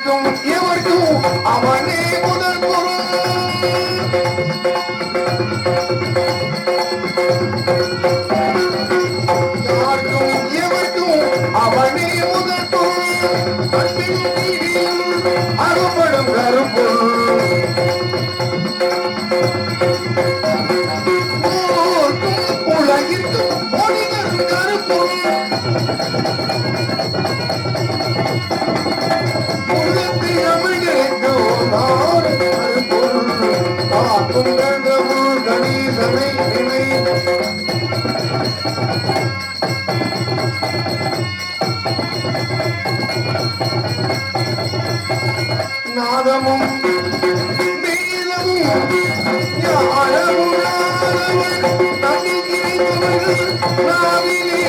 யாருக்கும் எவருக்கும் அவனே முதல் பொருள். யாருக்கும் எவருக்கும் அவனே முதல் பொருள். அன்பின் நீதியில் அறுபடும் கருப்பொருள். நாதமும் நீளமும் ஞானமும் நாவிலே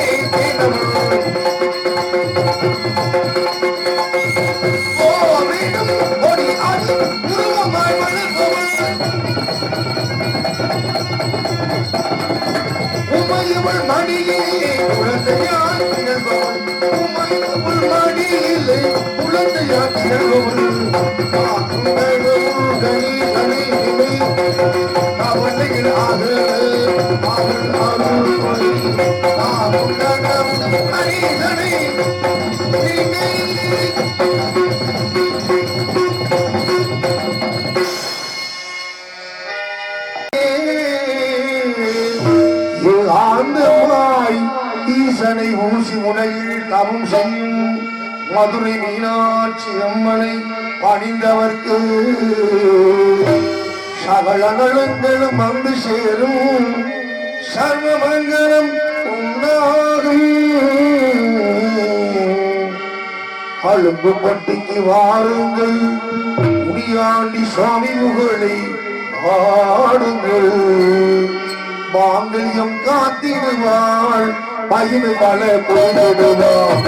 உமையவள் மடியிலே குழந்தையாய் திகழ்பவள். உமையவள் மடியிலே குழந்தையாய் திகழ்பவள். ஈசனை ஊசி முனையில் தவம் செய்யும் மதுரை மீனாட்சி அம்மனை பணிந்தவர்க்கு சகல நலங்களும் வந்து சேரும். சர்வமங்கலம் உண்டாகும். அழும்பு பட்டிக்கு வாருங்கள், முடியாண்டி சுவாமி புகழை ஆடுங்கள். மாங்கல்யம் காத்திடுவாள், பயிர் பல போய்விடுவாள்.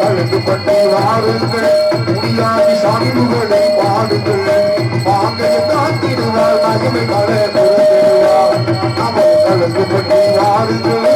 அழுதுபட்டு வாருங்கள், முடியாண்டி சுவாமி புகழை பாடுங்கள். மாங்கல்யம் காத்திடுவாள், பயிர் பல போய்விடுவாள். அவள் அழுதுபட்டு வாருங்கள்.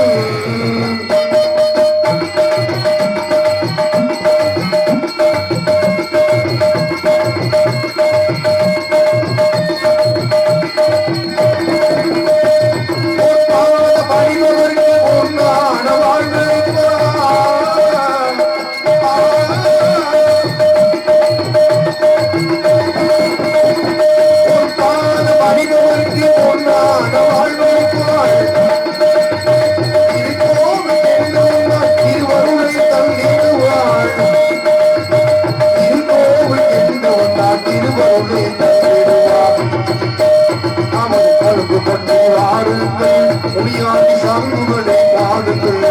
முடியாண்டி சாங்குகளை பாடுங்கள்.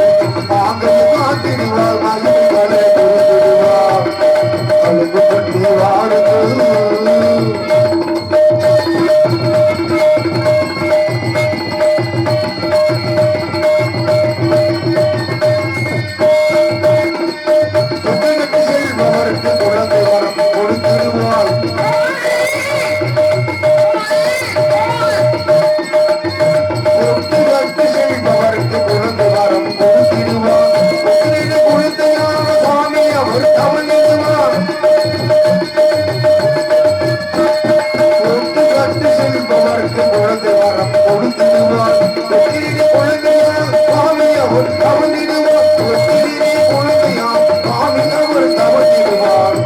மாங்கல்யம் காத்திடுவாள், மகிழ்களை கொடுத்திடுவாள். அழுது பற்றி வாடுங்கள். செல்பவருக்கு குழந்தை வரம் கொடுத்திடுவாள். செல்பவருக்கு குழந்தை வரம் கொடுத்திடுவார். குழந்தையான சுவாமி அவர் கவனிடுவார். செல்பவருக்கு குழந்தை வரம் கொடுத்திடுவார். குழந்தையான சுவாமி அவர் கவனிடுவார். குழந்தையான் சுவாமி அவர் கவனிடுவார்.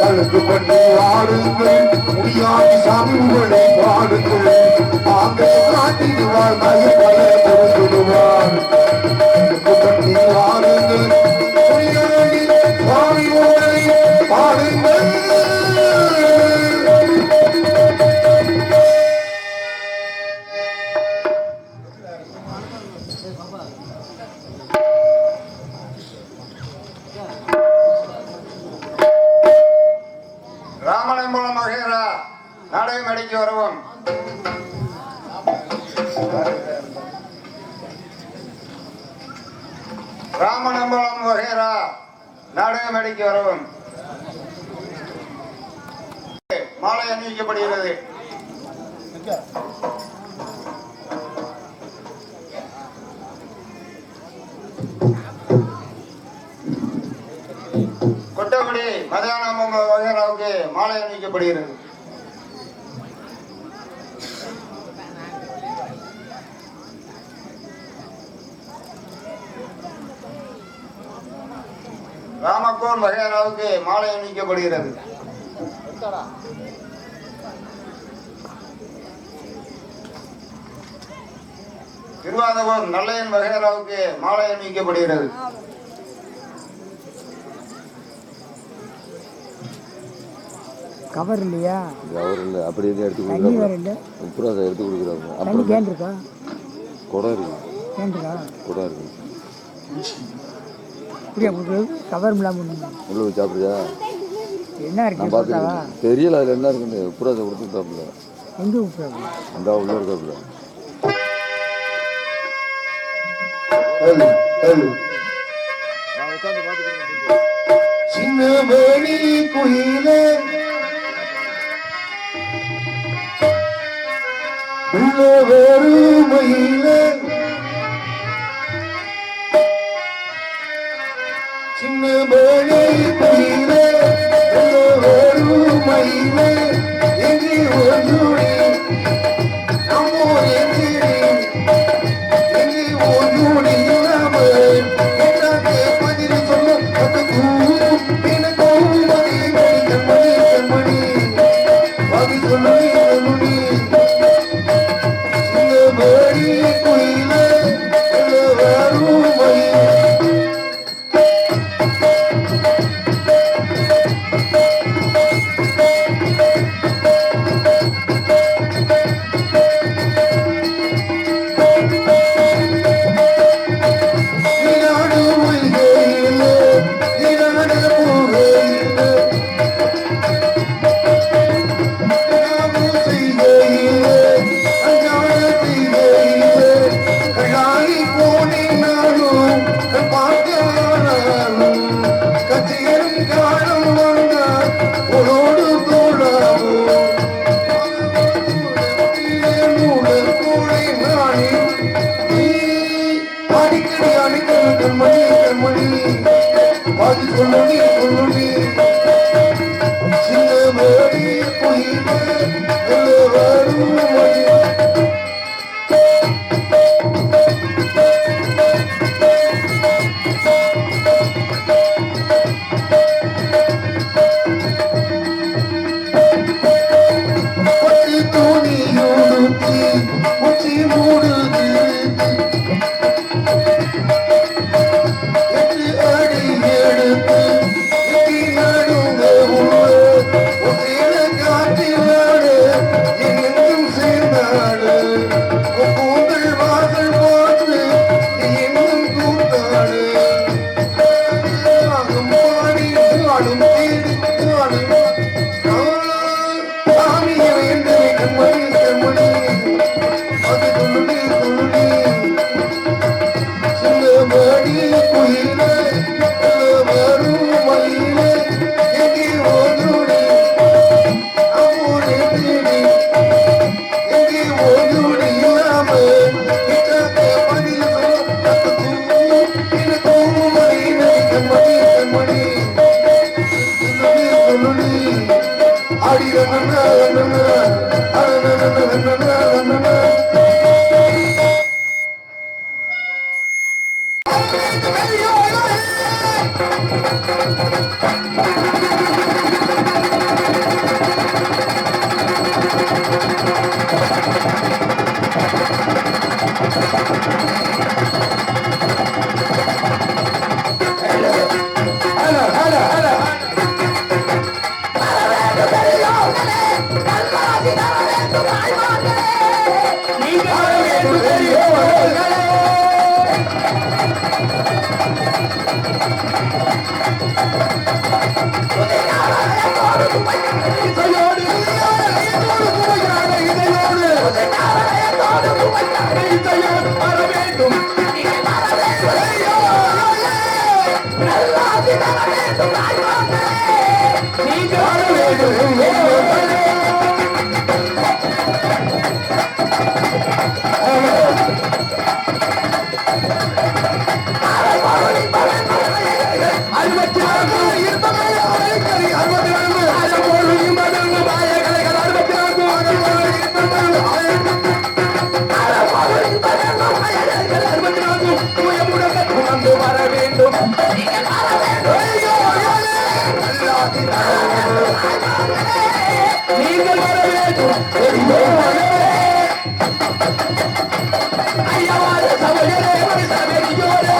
கழுத்து பண்ணி வாடுங்கள், முடியாத சாமிகளை பாடுங்கள். மாங்கல்யம் காத்திடுவார், மகிழ்களை கொடுத்திடுவார். பண்ணி வாடுங்கள், முடியாண்டி சுவாமிகளை பாடுங்கள். ராமனம்பலம் மகேரா நாடக மேடைக்கு வரவும். ராமனம்பலம் மகேரா நாடக மேடைக்கு வரவும். மாலை அணிவிக்கப்படுகிறது. கொட்டக்குடி மதியானம் வகைராவுக்கு மாலை அணிவிக்கப்படுகிறது. ராமக்கோன் வகைராவுக்கு மாலை அணிவிக்கப்படுகிறது. திருவாதவூர் நல்லையன் வகைராவுக்கு மாலை அணிவிக்கப்படுகிறது. கவர் இல்லையா? கவர் இல்லை, அப்படி இருந்து எடுத்து கொடுக்குறாங்க. முப்பது எடுத்து கொடுக்குறாங்க. அப்புறம் கேன் இருக்கா? குடம் இருக்கு. கேன் இருக்கா? குடம் இருக்கு. இப்படியா கொடுக்குறது? கவர் இல்லாமல் உள்ள வச்சு சாப்பிடுறியா? என்ன இருக்கு? நான் பார்த்துக்கிறேன். தெரியல அதில் என்ன இருக்குன்னு. உப்புராசை கொடுத்துட்டாப்புல. எங்கே உப்புராசை? அந்த உள்ள இருக்காப்புல. சின்ன மணி குயிலே வெறுமையிலே சின்ன மணி குயிலே வெறுமையிலே எங்கே ஒன்றுடி நம்மோ எங்கே ஒன்றுடி வந்து வர வேண்டும் நீங்கள் வர வேண்டும் நீங்கள் வர வேண்டும் ஐயாவாத சபையிலே சபையோடு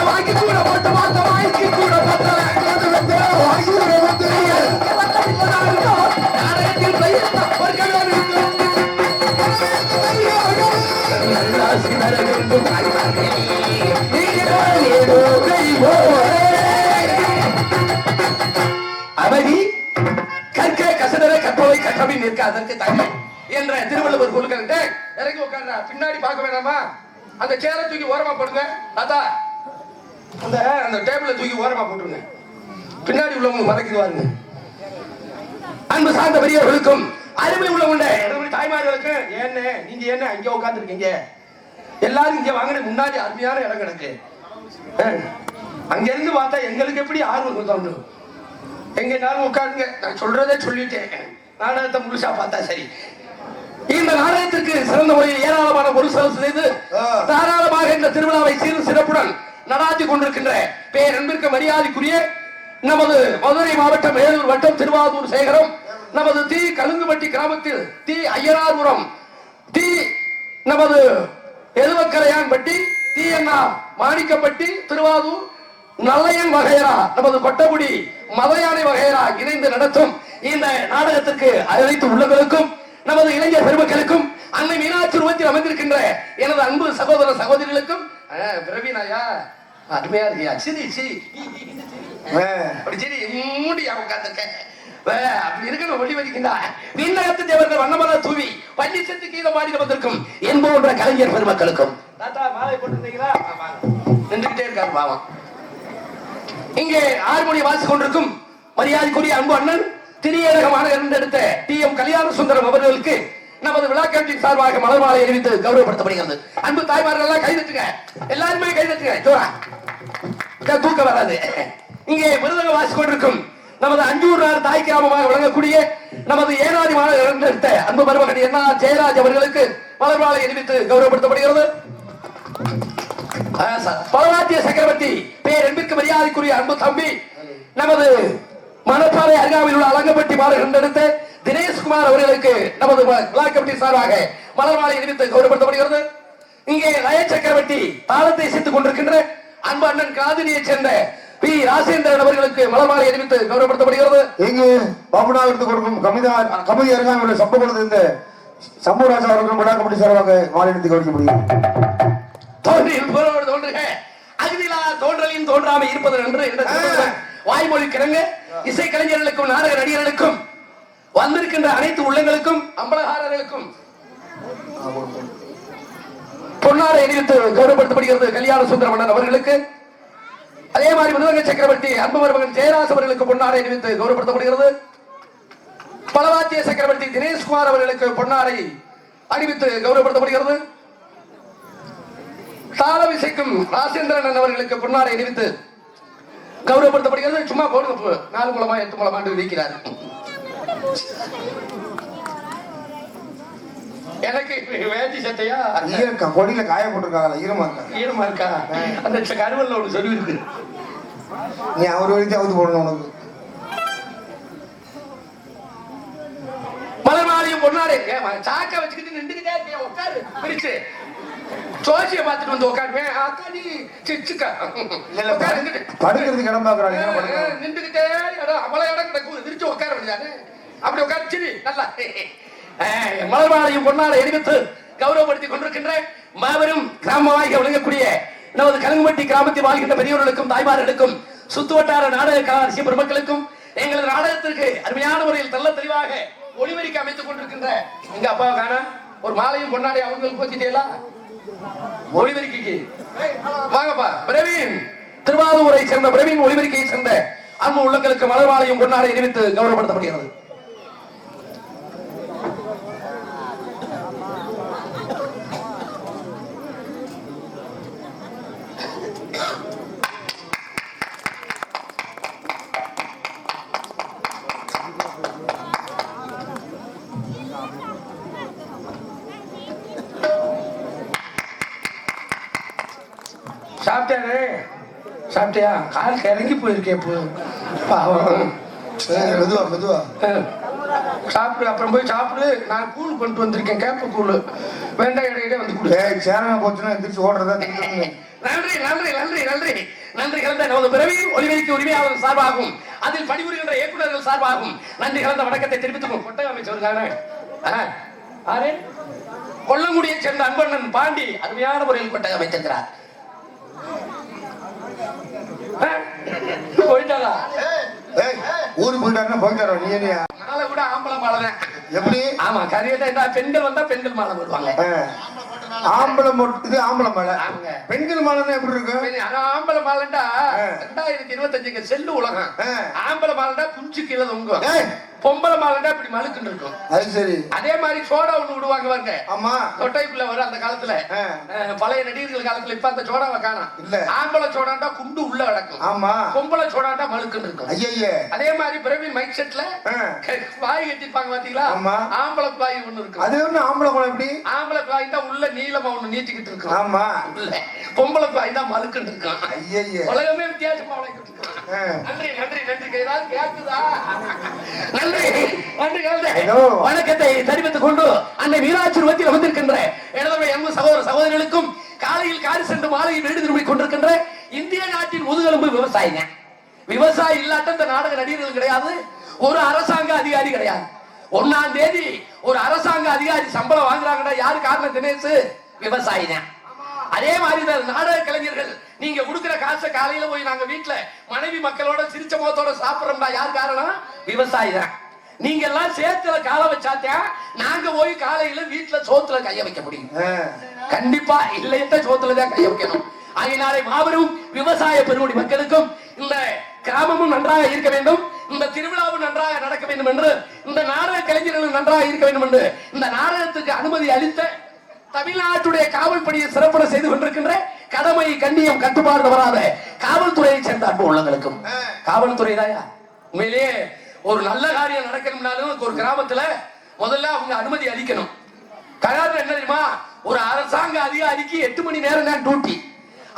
வாங்கி கூட போட்டு மாத்த வாங்கி கூட அமைதி கற்க கசடர கற்பவை கற்றபின் நிற்க அதற்கு தங்கை என்ற திருவள்ளுவர் கொள்கை இறங்கி உட்கார்ற பின்னாடி பார்க்க வேண்டாமா அந்த சேரை தூக்கி ஓரமா போடுங்க தாத்தா அந்த டேபிள தூக்கி ஓரமா போட்டுருங்க பின்னாடி உள்ளவங்க மறைக்குவாருங்க அன்பு சார்ந்த பெரியவர்களுக்கும் அருமை உள்ளவங்க தாய்மார்களுக்கு என்ன நீங்க என்ன அங்க உட்கார்ந்து இருக்கீங்க எல்லாரும் இங்க வாங்கின முன்னாடி அருமையான இடம் கிடக்கு அங்க இருந்து பார்த்தா எங்களுக்கு எப்படி ஆர்வம் தோணும் எங்க நானும் உட்காருங்க நான் சொல்றதே சொல்லிட்டேன் நாடகத்தை முழுசா பார்த்தா சரி இந்த நாடகத்திற்கு சிறந்த முறையில் ஏராளமான ஒரு செலவு செய்து தாராளமாக இந்த திருவிழாவை சீரும் சிறப்புடன் நடாத்தி கொண்டிருக்கின்ற பேரன்பிற்கு மரியாதைக்குரிய நமது மதுரை மாவட்டம் வேலூர் வட்டம் திருவாரூர் சேகரம் நமது தி கலுங்குப்பட்டி கிராமத்தில் தி ஐயனார்புரம் தி நமது எதுவக்கரையான்பட்டி தி அண்ணா மாணிக்கப்பட்டி திருவாரூர் நல்லையன் வகையரா நமது கொட்டகுடி மதையானை வகையரா இணைந்து நடத்தும் இந்த நாடகத்திற்கு அழைத்து உள்ளவர்களுக்கும் நமது இளைஞர் பெருமக்களுக்கும் அன்னை மீனாட்சி ரூபத்தில் அமைந்திருக்கின்ற எனது அன்பு சகோதர சகோதரிகளுக்கும் பிரவீனாயா அருமையா இருக்கியா சரி சரி அப்படி சரி மூடியா உட்கார்ந்துருக்க அப்படி இருக்கணும் ஒளி வலிக்கின்றா விண்ணகத்து தேவர்கள் வண்ணமலர் தூவி பள்ளி செத்து கீழே மாடி வந்திருக்கும் என்போன்ற கலைஞர் பெருமக்களுக்கும் தாத்தா மாலை போட்டுருந்தீங்களா நின்றுகிட்டே இருக்காரு பாவம் இங்கே ஆறுமொழி வாசிக் கொண்டிருக்கும் மரியாதைக்குரிய அன்பு அண்ணன் திரியேரக மாநகரம் எடுத்த டி.எம். கல்யாண சுந்தரம் அவர்களுக்கு நமது விழா கமிட்டி சார்பாக மலர் மாலை அறிவித்து கௌரவப்படுத்தப்படுகிறது. அன்பு தாய்மார்கள் எல்லாம் கைதட்டுங்க, எல்லாருமே கைதட்டுங்க, ஜோரா தூக்க வராது. இங்கே விருதுக வாசிக் கொண்டிருக்கும் நமது அஞ்சூர் தாய் கிராமமாக விளங்கக்கூடிய நமது ஏனாதி மாநகரம் எடுத்த அன்பு மருமகன் என்ன ஜெயராஜ் அவர்களுக்கு மலர் மாலை அறிவித்து கௌரவப்படுத்தப்படுகிறது. பலவாத்திய சக்கரவர்த்தி பேரன்பிற்கு மரியாதைக்குரிய அன்பு தம்பி நமது மணப்பாறை அருகாமையில் உள்ள அலங்கப்பட்டி மாநகரம் எடுத்த தினேஷ்குமார் அவர்களுக்கு நமது விழா கமிட்டி சார்பாக மலர் மாலை அறிவித்து கௌரவப்படுத்தப்படுகிறது. இங்கே லய சக்கரவர்த்தி தாளத்தை சேர்த்துக் கொண்டிருக்கின்ற அன்பு அண்ணன் காதிரியை சேர்ந்த பி ராசேந்திரன் அவர்களுக்கு மலர் மாலை அறிவித்து கௌரவப்படுத்தப்படுகிறது. இங்கு பாபுநாதத்துக்கு கொடுக்கும் கமிதி அருகாமையில் உள்ள சம்பவம் இந்த சம்பவராஜா அவர்களும் விழா கமிட்டி சார்பாக மாலை எடுத்து கவனிக்க முடியும். தோன்றில் புறவோடு தோன்றுக அகிலா தோன்றலின் தோன்றாமை இருப்பது என்று வாய்மொழி கிடங்க இசை கலைஞர்களுக்கும் நாடக நடிகர்களுக்கும் வந்திருக்கின்ற அனைத்து உள்ளங்களுக்கும் அம்பலகாரர்களுக்கும் பொன்னாடை அணிவித்து கௌரவப்படுத்தப்படுகிறது. கல்யாண சுந்தர மன்னன் அவர்களுக்கு அதே மாதிரி மிருதங்க சக்கரவர்த்தி அன்பு மருமகன் ஜெயராஜ் அவர்களுக்கு பொன்னாடை அணிவித்து கௌரவப்படுத்தப்படுகிறது. பலவாத்திய சக்கரவர்த்தி தினேஷ்குமார் அவர்களுக்கு பொன்னாடை அணிவித்து கௌரவப்படுத்தப்படுகிறது. தாளம் இசைக்கும் ராசேந்திரன் அவர்களுக்கு பொன்னாடை அணிவித்து கௌரவப்படுத்தப்படுகிறது. சும்மா போடுங்க, 4 மூலமா 8 மூலமா வைக்கிறார். எனக்கு வேட்டி சட்டையா கொடியில காய போட்டிருக்காங்க, ஈரமா இருக்கா? அந்த கருவல்ல ஒரு சொல்லி இருக்கு, நீ அவர் வரைக்கும் அவுத்து போடணும். உனக்கு மலர் மாலையும் பொன்னாடை சாக்க வச்சுக்கிட்டு நின்றுகிட்டே இருக்கியா? உட்காரு பிரிச்சு சோசிய பார்த்துட்டு வந்து உட்காருவேன். படுக்கிறதுக்கு இடம் பாக்குறாங்க, நின்றுகிட்டே இடம் அவ்வளவு இடம் கிடக்கும், விரிச்சு உட்கார வேண்டியதானே? அப்படி உட்காரு நல்லா. மலர் மாலையும் பொன்னாடை அறிவித்து கௌரவப்படுத்திக் கொண்டிருக்கின்ற மாபெரும் கிராமமாக விளங்கக்கூடிய நமது கலங்குமட்டி கிராமத்தில் வாழ்கின்ற பெரியவர்களுக்கும் தாய்மார்களுக்கும் சுத்து வட்டார நாடக கலாசிய பெருமக்களுக்கும் நாடகத்திற்கு அருமையான முறையில் தெள்ள தெளிவாக ஒளிவரிக்கு அமைத்துக் கொண்டிருக்கின்ற எங்க அப்பாவை காண ஒரு மாலையும் பொன்னாடி அவங்களுக்கு போச்சுட்டீங்களா ஒளிவரிக்கைக்கு வாங்கப்பா பிரவீன் திருவாரூரை சேர்ந்த பிரவீன் ஒளிவரிக்கையை சேர்ந்த அன்பு உள்ளங்களுக்கு மலர் மாலையும் பொன்னாடை அறிவித்து கௌரவப்படுத்தப்படுகிறது. சாப்பிட்டாரு சாப்பிட்டியா கால் இறங்கி போயிருக்கேன் மெதுவா மெதுவா சாப்பிடு அப்புறம் போய் சாப்பிடு. நான் கூழ் கொண்டு வந்திருக்கேன் கேப்ப கூழ் வேண்டாம் இடையிலே வந்து கொடு. சேரமா போச்சுன்னா எந்திரிச்சு ஓடுறதா நன்றி நன்றி நன்றி நன்றி நன்றி கலந்த நமது பிறவியில் ஒளிவரிக்கு உரிமையாளர் சார்பாகும் அதில் பணிபுரிகின்ற இயக்குநர்கள் சார்பாகும் நன்றி கலந்த வணக்கத்தை தெரிவித்துக்கும் கொட்டை அமைச்சருக்கான கொல்லங்குடியை சேர்ந்த அன்பண்ணன் பாண்டி அருமையான முறையில் கொட்டை அமைச்சிருக்கிறார். போயிட்டாரா ஊருக்கு போயிட்டாருன்னா போயிட்டாரோ நீ மாலை கூட ஆம்பளை மாலை தான் எப்படி? ஆமா கரியட்டா பெண்கள் வந்தா பெண்கள் மாலை போடுவாங்க. ஆம்பளை இது ஆம்பளை மாலை பெண்கள் மாலை எப்படி இருக்கு? ஆம்பளை மாலைண்டா 2025 செல்லு உலகம். ஆம்பளை மாலைண்டா குஞ்சு கீழே தொங்கும், பொம்பளை மாலைண்டா இப்படி மழுக்குன்னு இருக்கும். அது சரி. அதே மாதிரி சோடா ஒண்ணு விடுவாங்க பாருங்க. ஆமா தொட்டைக்குள்ள வரும் அந்த காலத்துல பழைய நடிகர்கள் காலத்துல. இப்ப அந்த சோடாவை காணோம். இல்ல ஆம்பளை சோடாண்டா குண்டு உள்ள அடக்கும். ஆமா பொம்பளை சோடாண்டா மழுக்குன்னு இருக்கும். ஐயே அதே மாதிரி பிரவீன் மைக் செட்ல வாய் கட்டிருப்பாங்க பாத்தீங்களா? ஆம்பளை வாய் ஒண்ணு இருக்கு. அது ஒண்ணு ஆம்பளை வாய் எப்படி? ஆம்பளை வாய் தான் உள்ள நீளமா ஒண்ணு நீட்டிக்கிட்டு இருக்கும். ஆமா இல்ல பொம்பளை வாய் தான் மழுக்குன்னு இருக்கும். ஐயே உலகமே வித்தியாசமா வளைக்கிட்டு இருக்கு. நன்றி நன்றி நன்றி. ஏதாவது கேக்குதா? நன்றி நன்றி கலந்த வணக்கத்தை தெரிவித்துக் கொண்டு அன்னை மீனாட்சி உருவத்தில் வந்திருக்கின்ற எனது அன்பு சகோதர சகோதரிகளுக்கும் காலையில் காரி சென்று மாலையில் வீடு திரும்பி கொண்டிருக்கின்ற இந்திய நாட்டின் முதுகெலும்பு விவசாயிங்க. விவசாயி இல்லாட்ட இந்த நாடக நடிகர்கள் கிடையாது, ஒரு அரசாங்க அதிகாரி கிடையாது. 1ஆம் தேதி ஒரு அரசாங்க அதிகாரி சம்பளம் வாங்குறாங்கன்னா யாரு காரணம்? தினேஷ் விவசாயிங்க. அதே மாதிரி நாடக கலைஞர்கள் நீங்க கொடுக்கிற காசை காலையில போய் நாங்க வீட்டுல மனைவி மக்களோட சிரிச்ச முகத்தோட சாப்பிடுறோம்னா யார் காரணம்? விவசாயி தான். நீங்க எல்லாம் சேத்துல காலை வச்சாத்தியா நாங்க போய் காலையில வீட்டுல சோத்துல கைய வைக்க முடியும். கண்டிப்பா இல்லையத்த சோத்துல தான் கைய வைக்கணும். அதனாலே மாபெரும் விவசாய பெருமுடி மக்களுக்கும் இந்த கிராமமும் நன்றாக இருக்க வேண்டும், இந்த திருவிழாவும் நன்றாக நடக்க வேண்டும் என்று, இந்த நாடக கலைஞர்களும் நன்றாக இருக்க வேண்டும் என்று இந்த நாடகத்துக்கு அனுமதி அளித்த தமிழ்நாட்டுடைய காவல்பணியை சிறப்புற செய்து கொண்டிருக்கின்ற கடமை கண்ணியம் கட்டுப்பாடு வராத காவல்துறையை சேர்ந்த அன்பு உள்ளங்களுக்கும் காவல்துறை தாயா உண்மையிலேயே ஒரு நல்ல காரியம் நடக்கணும்னாலும் ஒரு கிராமத்துல முதல்ல அவங்க அனுமதி அளிக்கணும். காரணம் என்ன தெரியுமா? ஒரு அரசாங்க அதிகாரிக்கு 8 மணி நேரம் தான் டியூட்டி.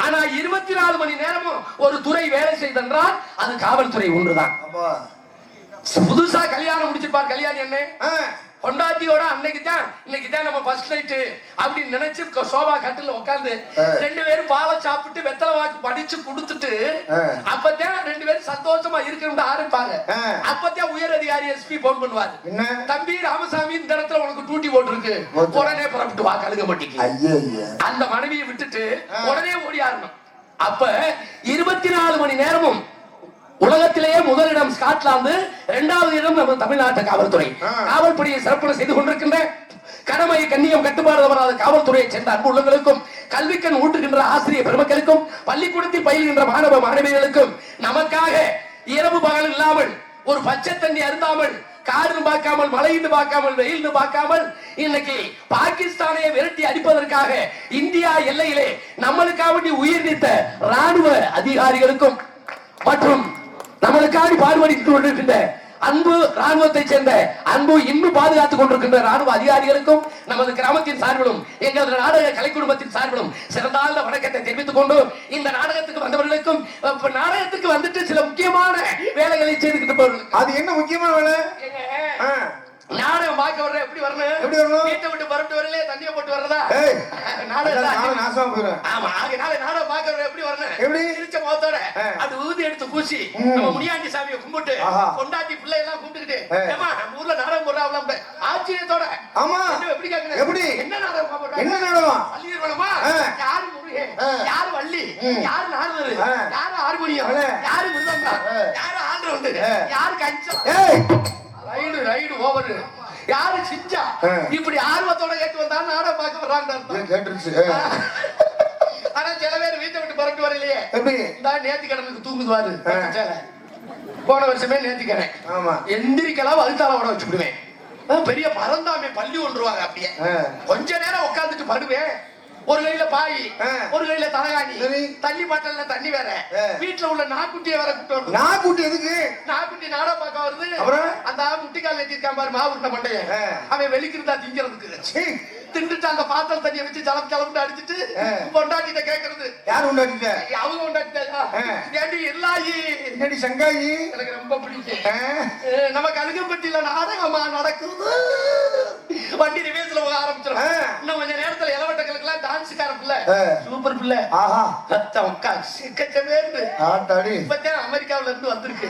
ஆனா 24 மணி நேரமும் ஒரு துறை வேலை செய்தென்றால் அது காவல்துறை ஒன்றுதான். புதுசா கல்யாணம் முடிச்சிருப்பார் கல்யாணி என்ன பொண்டாட்டியோட இன்னைக்கு தான் நம்ம ஃபர்ஸ்ட் நைட் அப்படின்னு நினைச்சு சோபா கட்டில உட்கார்ந்து 2 பேரும் பாலை சாப்பிட்டு வெத்தலை வாக்கு படிச்சு கொடுத்துட்டு அப்பதான் 2 பேரும் சந்தோஷமா இருக்கணும்னு ஆரம்பிப்பாங்க. அப்பதான் உயர் அதிகாரி எஸ்பி போன் பண்ணுவாரு, தம்பி ராமசாமி இந்த இடத்துல உனக்கு டியூட்டி போட்டுருக்கு, உடனே புறப்பட்டு வா கழுக மாட்டீங்க. அந்த மனைவியை விட்டுட்டு உடனே ஓடி ஆரணும். அப்ப 24 மணி நேரமும் உலகத்திலேயே முதலிடம் ஸ்காட்லாந்து, 2வது இடம் நம்ம தமிழ்நாட்டு காவல்துறை. காவல்பணியை சிறப்புற செய்து கொண்டிருக்கின்ற கடமை கண்ணியம் கட்டுப்பாடு வராத காவல்துறையை சேர்ந்த அன்பு உள்ளங்களுக்கும் கல்விக்கண் ஊட்டுகின்ற ஆசிரியர் பெருமக்களுக்கும் பள்ளிக்கூடத்தில் பயில்கின்ற மாணவ மாணவியர்களுக்கும் நமக்காக இரவு பகல் இல்லாமல் ஒரு பச்சை தண்ணி அருந்தாமல் காடுன்னு பார்க்காமல் மழைன்னு பார்க்காமல் வெயில்னு பார்க்காமல் இன்னைக்கு பாகிஸ்தானை விரட்டி அடிப்பதற்காக இந்தியா எல்லையிலே நம்மளுக்காக உயிர் நீத்த ராணுவ அதிகாரிகளுக்கும் மற்றும் நம்மளுக்காக பாடுபடுத்திக் கொண்டிருக்கின்ற அன்பு ராணுவத்தை சேர்ந்த அன்பு இன்னும் பாதுகாத்துக் கொண்டிருக்கின்ற ராணுவ அதிகாரிகளுக்கும் நமது கிராமத்தின் சார்பிலும் எங்களது நாடக கலை குடும்பத்தின் சார்பிலும் சிறந்தாழ்ந்த வணக்கத்தை தெரிவித்துக் கொண்டு இந்த நாடகத்துக்கு வந்தவர்களுக்கும் நாடகத்துக்கு வந்துட்டு சில முக்கியமான வேலைகளை செய்துக்கிட்டு அது என்ன முக்கியமான வேலை? நாடகம் பார்க்க வர்ற எப்படி வரணும்? வீட்டை விட்டு பரப்பிட்டு வரல தண்ணியை போட்டு வர்றதா? ஆமா நாடகம் பார்க்க வர்ற எப்படி வரணும்? எப்படி சிரிச்ச முகத்தோட அது ஊதி எடுத்து பூசி நம்ம முனியாண்டி சாமியை கும்பிட்டு கொண்டாட்டி பிள்ளை எல்லாம் கும்பிட்டுக்கிட்டு நம்ம ஊர்ல நாடகம் போடுறாங்க ஆச்சரியத்தோட. ஆமா எப்படி கேக்குறேன்? எப்படி என்ன நாடகம்? என்ன நாடகம்? பள்ளியர் வளமா யாரு முருகே யாரு வள்ளி, யாரு நாரதரு, யாரு ஹார்மோனியம், யாரு மிருதங்கம், யாரு ஆல்ரவுண்டு, யாரு கஞ்சம், ரைடு ஓவர், யாரு சிஞ்சா, இப்படி ஆர்வத்தோட கேட்டு வந்தாலும் நாடகம் பார்க்க வர்றாங்க. ஆனா சில பேர் வீட்டை விட்டு புறட்டு வரலையே. இந்த நேர்த்தி கடனுக்கு தூங்குதுவாரு. போன வருஷமே நேர்த்தி கடை எந்திரிக்கலாம் வகுத்தால ஓட வச்சுடுவேன். பெரிய பரந்தாமே பள்ளி ஒன்றுவாங்க. அப்படியே கொஞ்ச நேரம் உட்காந்துட்டு படுவேன். ஒரு கையில பாய், ஒரு கையில தலகாணி, தண்ணி பாட்டல்ல தண்ணி வேற, வீட்டுல உள்ள நாக்குட்டியை வேற கூட்டு. நாக்குட்டி எதுக்கு? நாக்குட்டி நாடா பார்க்க வருது. அந்த முட்டிக்கால் ஏற்றிருக்கான் பாரு மாவுட்ட மண்டைய, அவன் வெளிக்கிறதா திங்கிறதுக்கு. திண்டுட்டு அந்த பாத்தல் தண்ணியை வச்சு ஜலம்னு அடிச்சுட்டு பொண்டாட்டிட்ட கேட்கறது. யாரு உண்டாட்டிட்ட? அவங்க உண்டாட்டிட்டா? ஏண்டி எல்லாயி சங்காயி எனக்கு ரொம்ப பிடிக்கும். நமக்கு அழுகப்பட்டியில நாடகமா நடக்குது. வண்டி ரிவேஸ்ல போக ஆரம்பிச்சிடும். இன்னும் கொஞ்ச நேரத்துல இளவட்டங்களுக்கு எல்லாம் டான்ஸ்கார பிள்ளை, சூப்பர் பிள்ளை, இப்பதான் அமெரிக்காவில இருந்து வந்திருக்கு.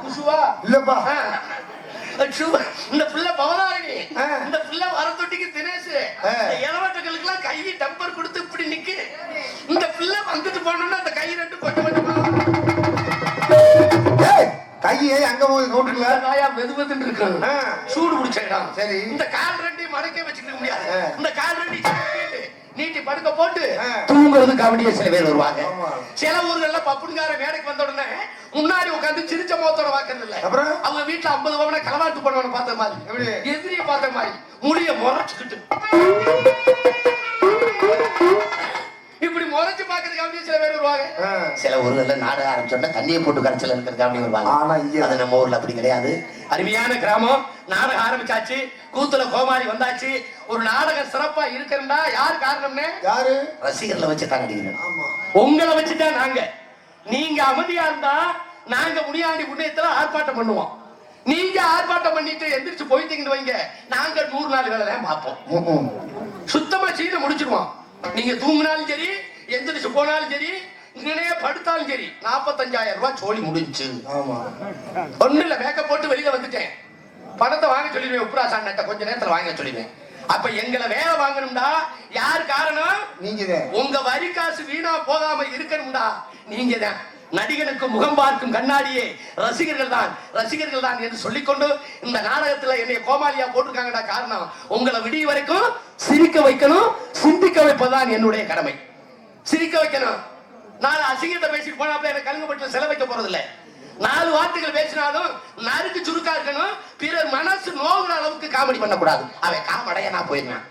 குசுவா இல்லப்பா, இந்த பிள்ளை பவனாரணி, இந்த பிள்ளை வரத்தொட்டிக்கு தினேஷ், இளவட்டங்களுக்கு எல்லாம் கை டம்பர் கொடுத்து இப்படி நிக்கு. இந்த பிள்ளை வந்துட்டு போனோம்னா அந்த கை ரெண்டு கொஞ்சம் கொஞ்சமா கையை அங்க போய் கவுண்டர்ல நாயா வெதுவெதுன்னு இருக்காங்க. சூடு பிடிச்ச இடம். சரி, இந்த கால் ரெண்டையும் மடக்கே வச்சுக்க முடியாது. இந்த கால் ரெண்டையும் நீட்டி படுக்க போட்டு தூங்குறது கவனிய சில பேர் வருவாங்க. சில ஊர்கள்ல பப்புன்கார வேலைக்கு வந்த உடனே முன்னாடி உட்காந்து சிரிச்ச முகத்தோட வாக்குறது இல்ல. அவங்க வீட்டுல 50 பவனை களவாட்டு பண்ணவன பார்த்த மாதிரி, எதிரிய பார்த்த மாதிரி முடிய முறைச்சுக்கிட்டு இப்படி முறைச்சு பாக்குறதுக்கு அப்படி சில பேர் வருவாங்க. சில ஊர்கள்ல நாடகம் ஆரம்பிச்சோன்னா தண்ணியை போட்டு கரைச்சல இருக்கிறதுக்கு அப்படி வருவாங்க. அது நம்ம ஊர்ல அப்படி கிடையாது. அருமையான கிராமம். நாடகம் ஆரம்பிச்சாச்சு, கூத்துல கோமாளி வந்தாச்சு. ஒரு நாடகம் சிறப்பா இருக்கிறதா யாரு காரணம்னு? யாரு? ரசிகர்ல வச்சுதான் நடிகர்கள். உங்களை வச்சுதான் நாங்க. நீங்க அமைதியா இருந்தா நாங்க முனியாண்டி புண்ணியத்துல ஆர்ப்பாட்டம் பண்ணுவோம். நீங்க ஆர்ப்பாட்டம் பண்ணிட்டு எந்திரிச்சு போயிட்டீங்கன்னு வைங்க, நாங்க 100 நாள் வேலை பார்ப்போம். சுத்தமா சீனை முடிச்சிருவோம். நீங்க தூங்கினாலும் சரி, எந்திரிச்சு போனாலும் சரி, இங்கனே படுத்தாலும் சரி, 45,000 ரூபாய் சோழி முடிஞ்சு. ஒண்ணு இல்ல, மேக்கப் போட்டு வெளியில வந்துட்டேன். பணத்தை வாங்க சொல்லிடுவேன். உப்ராசாண்ட கொஞ்ச நேரத்துல வாங்க சொல்லிடுவேன். அப்ப எங்களை வேலை வாங்கணும்டா யாரு காரணம்? நீங்க தான். உங்க வரி காசு வீணா போகாம இருக்கணும்டா நீங்க தான். நடிகனுக்கு முகம் பார்க்கும் கண்ணாடியே ரசிகர்கள் தான், ரசிகர்கள் தான் என்று சொல்லிக்கொண்டு இந்த நாடகத்துல என்னைய கோமாளியா போட்டிருக்காங்கடா. காரணம், உங்களை விடிய வரைக்கும் சிரிக்க வைக்கணும், சிந்திக்க வைப்பதுதான் என்னுடைய கடமை. சிரிக்க வைக்கணும். நான் அசிங்கத்தை பேசிட்டு போனாப்ல எனக்கு கழுங்கப்பட்டு செலவைக்க போறது இல்ல. 4 வார்த்தைகள் பேசினாலும் நறுக்கு சுருக்கா இருக்கணும். பிறர் மனசு நோகுற அளவுக்கு காமெடி பண்ணக்கூடாது. அவன் காமெடைய நான் போயிருந்தேன்.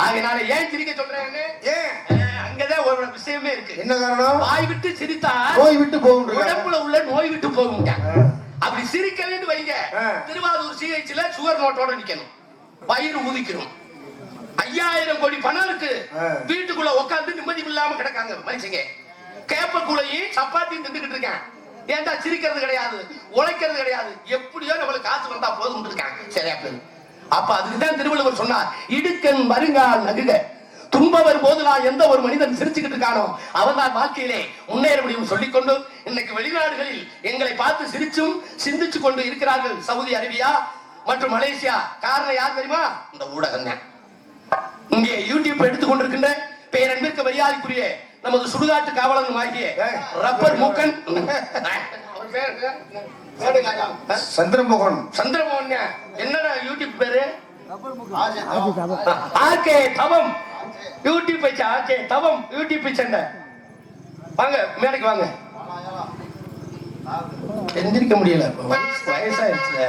அதனால ஏன் சிரிக்க சொல்றேன்னு அங்கதான் ஒரு விஷயமே இருக்கு. என்ன காரணம்? வாய் விட்டு சிரித்தா நோய் விட்டு போகும், உடம்புல உள்ள நோய் விட்டு போகும். அப்படி சிரிக்கலன்னு வைங்க, திருவாரூர் சிஹெச்ல சுகர் நோட்டோட நிக்கணும், வயிறு ஊதிக்கணும். 5000 கோடி பணம் இருக்கு, வீட்டுக்குள்ள உட்காந்து நிம்மதி இல்லாம கிடக்காங்க மனுஷங்க. கேப்பக்குள்ளையும் சப்பாத்தியும் தின்னுக்கிட்டு இருக்காங்க. ஏன்டா சிரிக்கிறது கிடையாது, உழைக்கிறது கிடையாது, எப்படியோ நம்மளுக்கு காசு வந்தா போதும் இருக்காங்க. சரியா பேரு. அப்ப அதுக்குதான் திருவள்ளுவர் சொன்னார், இடுக்கன் வருங்கால் நகுக. துன்பவர் போதுதான் எந்த ஒரு மனிதன் சிரிச்சுக்கிட்டு இருக்கானோ அவன் தான் வாழ்க்கையிலே முன்னேற முடியும் சொல்லிக்கொண்டு இன்னைக்கு வெளிநாடுகளில் எங்களை பார்த்து சிரிச்சும் சிந்திச்சு கொண்டு இருக்கிறார்கள். சவுதி அரேபியா மற்றும் மலேசியா. காரணம் யார் தெரியுமா? இந்த ஊடகம் தான். இங்கே யூடியூப் எடுத்துக் கொண்டிருக்கின்ற பேரன்பிற்கு மரியாதைக்குரிய நமது சுடுகாட்டு காவலன் ஆகிய ரப்பர் மூக்கன் சந்திரமோகன். சந்திரமோகன் என்னடா யூடியூப் பேரு? ஆர்கே தவம் யூடியூப் வச்சு. ஆர்கே தவம் யூடியூப் வச்சண்ட. வாங்க மேடைக்கு வாங்க. எந்திரிக்க முடியல, வயசாயிருச்சு.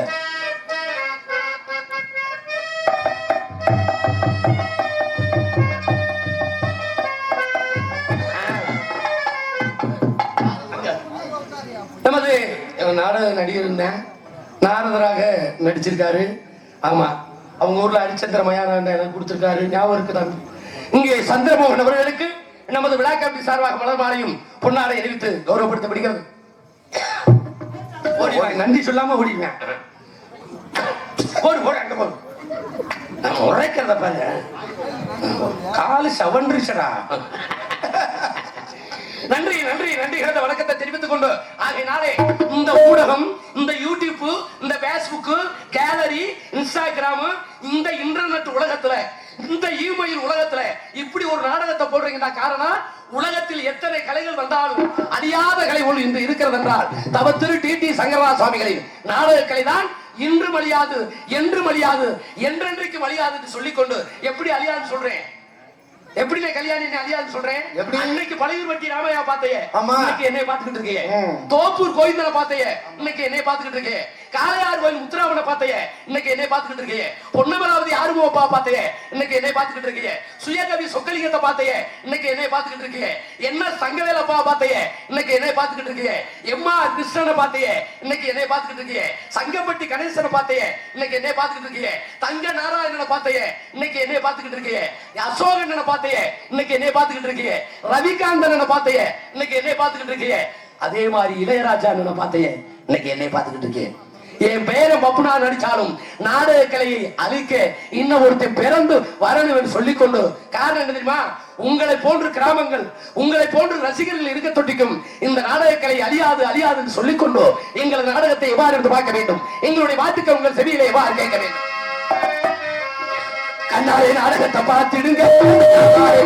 நமது நாடக நடிகர் இருந்தேன், நாரதராக நடிச்சிருக்காரு. ஆமா, அவங்க ஊர்ல அரிச்சந்திர மயான எனக்கு கொடுத்திருக்காரு, ஞாபகம் இருக்குதான். இங்கே சந்திரமோகன் அவர்களுக்கு நமது விழா கமிட்டி சார்பாக மலர் மாலையும் பொன்னாடை அறிவித்து கௌரவப்படுத்தப்படுகிறது. நன்றி சொல்லாம ஓடிவேன். போடு போடு, அங்க போடு. உரைக்கிறத பாரு, காலு சவன்றிச்சடா. நன்றி நன்றி நன்றி வணக்கத்தை தெரிவித்துக் கொண்டு, ஆகையினாலே இந்த ஊடகம், இந்த யூடியூப், இந்த பேஸ்புக், கேலரி, இன்ஸ்டாகிராம், இந்த இன்டர்நெட் உலகத்துல இந்த ஈமையில் உலகத்துல இப்படி ஒரு நாடகத்தை போடுறீங்கன்னா காரணம் உலகத்தில் எத்தனை கலைகள் வந்தாலும் அழியாத கலை ஒன்று இன்று இருக்கிறது என்றால் தவ திரு டி சங்கரா சுவாமிகளின் நாடக கலை தான் இன்று மலியாது என்று மலியாது என்றென்றைக்கு மலியாது என்று சொல்லிக்கொண்டு எப்படி அழியாதுன்னு சொல்றேன். எப்படி கல்யாணி அழியாதுன்னு சொல்றேன். அன்னைக்கு பழையூர் வட்டி ராமையா பார்த்தையே இன்னைக்கு என்னை பார்த்துக்கிட்டு இருக்கீங்க. தோப்பூர் கோவிந்தனை பார்த்தையே இன்னைக்கு என்னை பார்த்துக்கிட்டு இருக்கீங்க. காளையார் கோயில் முத்துராமனை பார்த்தையே இன்னைக்கு என்னை பார்த்துக்கிட்டு இருக்கீங்க. பொன்னமராவதி ஆறுமுகப்பா பார்த்தையே இன்னைக்கு என்னை பார்த்துக்கிட்டு இருக்கீங்க. சுயகவி சொக்கலிங்கத்தை பார்த்தையே இன்னைக்கு என்னை பார்த்துக்கிட்டு இருக்கீங்க. என்ன சங்கவேலப்பா பார்த்தையே இன்னைக்கு என்னை பார்த்துக்கிட்டு இருக்கீங்க. எம்மா கிருஷ்ணனை பார்த்தையே இன்னைக்கு என்னை பார்த்துக்கிட்டு இருக்கீங்க. சங்கப்பட்டி கணேசனை பார்த்தையே இன்னைக்கு என்னை பார்த்துக்கிட்டு இருக்கீங்க. தங்க நாராயணனை பார்த்தையே இன்னைக்கு என்னை பார்த்துக்கிட்டு இருக்கீங்க. அசோகனை பார்த்தையே இன்னைக்கு என்னை பார்த்துக்கிட்டு இருக்கீங்க. ரவிகாந்தனை பார்த்தையே இன்னைக்கு என்னை பார்த்துக்கிட்டு இருக்கீங்க. அதே மாதிரி இளையராஜா பார்த்தையே இன்னைக்கு என்னை பார்த்துக்கிட்டு இருக்கீங்க. என் பெயரை பப்புனா நடிச்சாலும் நாடக கலையை அழிக்க இன்னும் ஒருத்தன் பிறந்து வரணும் என்று சொல்லிக்கொண்டு காரணம் என்ன தெரியுமா? உங்களை போன்று கிராமங்கள் உங்களை போன்று ரசிகர்கள் இருக்க தொட்டிக்கும் இந்த நாடக கலை அழியாது அழியாது என்று சொல்லிக்கொண்டு எங்களது நாடகத்தை எவ்வாறு என்று பார்க்க வேண்டும். எங்களுடைய வாட்டுக்கு உங்கள் செவியிலே எவ்வாறு கேட்க வேண்டும். கண்ணாலே நாடகத்தை பார்த்திடுங்க, கண்ணாலே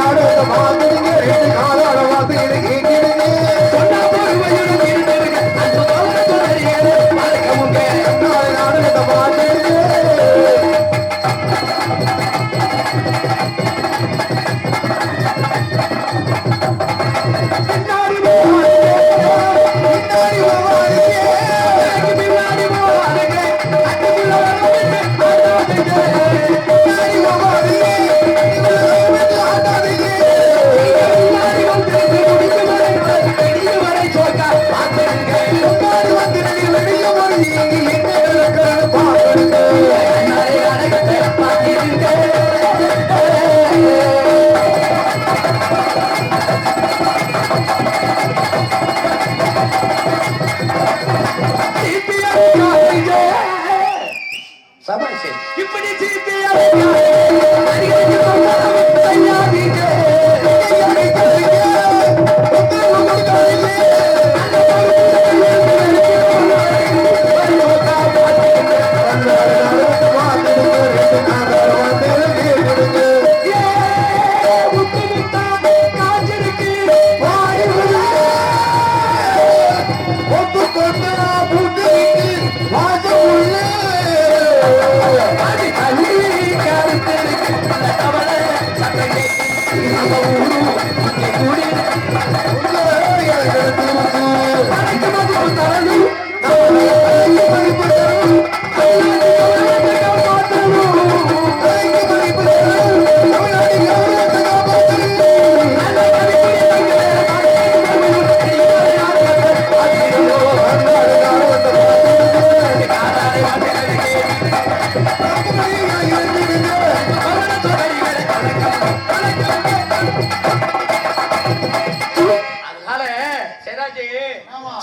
நாடகத்தை பார்த்திடுங்க,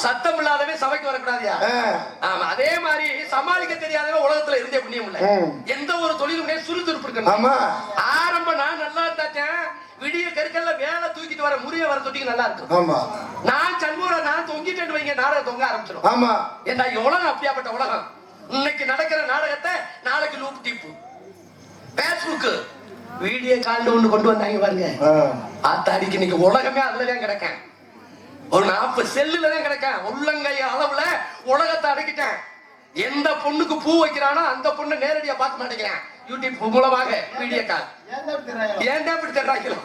சத்தம் இல்லாதவே சபைக்கு வரக்கூடாதியா. ஆமா, அதே மாதிரி சமாளிக்க தெரியாதவே உலகத்துல இருந்தே புண்ணியம் இல்ல. எந்த ஒரு தொழிலுமே சுறுசுறுப்பு இருக்கணும். ஆரம்ப நான் நல்லா இருந்தாச்சேன், விடிய கருக்கல்ல வேலை தூக்கிட்டு வர முறிய வர தொட்டிக்கு நல்லா இருக்கும். நான் சண்முக நான் தொங்கிட்டு வைங்க நாடகம் தொங்க ஆரம்பிச்சிடும். ஆமா, ஏன்னா உலகம் அப்படியாப்பட்ட உலகம். இன்னைக்கு நடக்கிற நாடகத்தை நாளைக்கு லூப் டீப்பு பேஸ்புக் வீடியோ கால்ல ஒண்ணு கொண்டு வந்தாங்க பாருங்க. ஆத்தாடிக்கு இன்னைக்கு உலகமே அதுலதான் கிடக்கேன். ஒரு 40 செல்லுல தான் கிடக்கேன். உள்ளங்கை அளவுல உலகத்தை அடக்கிட்டேன். எந்த பொண்ணுக்கு பூ வைக்கிறானோ அந்த பொண்ணை நேரடியா பார்க்க மாட்டேங்கிறேன். யூடியூப் மூலமாக வீடியோ கால். ஏன்டா இப்படி தர்றாங்களோ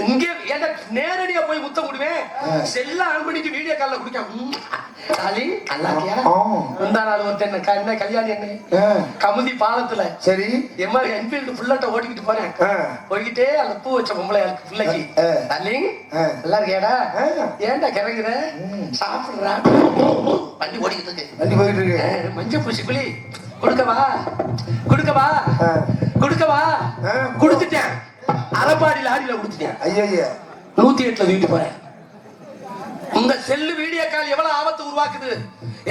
இங்க ஏன்டா நேரடியா போய் முத்தம் கொடுவேன். செல்ல ஆன் பண்ணிட்டு வீடியோ கால்ல குடிக்க காலி அல்லாக்கியா முந்தா நாள் ஒருத்தன் என்ன கல்யாணி என்ன கமுதி பாலத்துல சரி என் மாதிரி என்ஃபீல்டு புல்லட்ட ஓட்டிக்கிட்டு போறேன். போய்கிட்டே அந்த பூ வச்ச பொம்பளை பிள்ளைக்கு டார்லிங் நல்லா இருக்கியாடா, ஏன்டா கிறங்குற, சாப்பிடுறா, வண்டி ஓடிக்கிட்டு இருக்கு, வண்டி போயிட்டு இருக்கு, மஞ்சள் பூசி குளி கொடுக்கவா கொடுக்கவா கொடுக்கவா கொடுத்துட்டேன். அரப்பாடி லாரியில கொடுத்துட்டேன். ஐயா 108ல வீட்டு போறேன். உங்க செல்லு வீடியோ கால் எவ்வளவு ஆபத்து உருவாக்குது.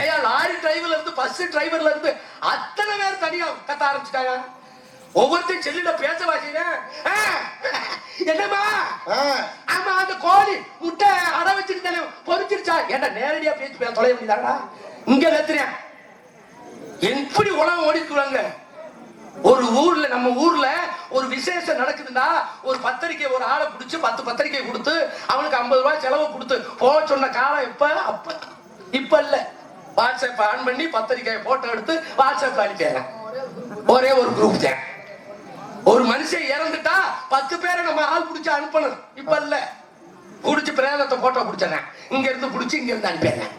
ஏயா லாரி டிரைவர்ல இருந்து பஸ் டிரைவர்ல இருந்து அத்தனை பேர் தனியா கத்த ஆரம்பிச்சுட்டாங்க. ஒவ்வொருத்தையும் செல்லுல பேச வாசிக்கிறேன். என்னமா ஆமா அந்த கோழி முட்டை அடை வச்சிருந்தாலே பொறிச்சிருச்சா, ஏன்டா நேரடியா பேசி தொலைய முடியாதா? இங்க கத்துறேன். எப்படி உலகம் ஓடிக்குவாங்க. ஒரு ஊர்ல, நம்ம ஊர்ல ஒரு விசேஷம் நடக்குதுன்னா ஒரு பத்திரிக்கை, ஒரு ஆளை பிடிச்சு 10 பத்திரிக்கை கொடுத்து அவனுக்கு 50 ரூபாய் செலவு கொடுத்து போக சொன்ன காலம் எப்ப? அப்ப. இப்ப இல்ல. வாட்ஸ்அப் ஆன் பண்ணி பத்திரிக்கை போட்டோ எடுத்து வாட்ஸ்அப் அனுப்பிடுறேன். ஒரே ஒரு குரூப் தான். ஒரு மனுஷன் இறந்துட்டா 10 பேரை நம்ம ஆள் பிடிச்சு அனுப்பணும். இப்ப இல்ல. புடிச்சு பிரேதத்தை போட்டோ பிடிச்சேன், இங்க இருந்து புடிச்சு இங்க இருந்து அனுப்பிடுறேன்.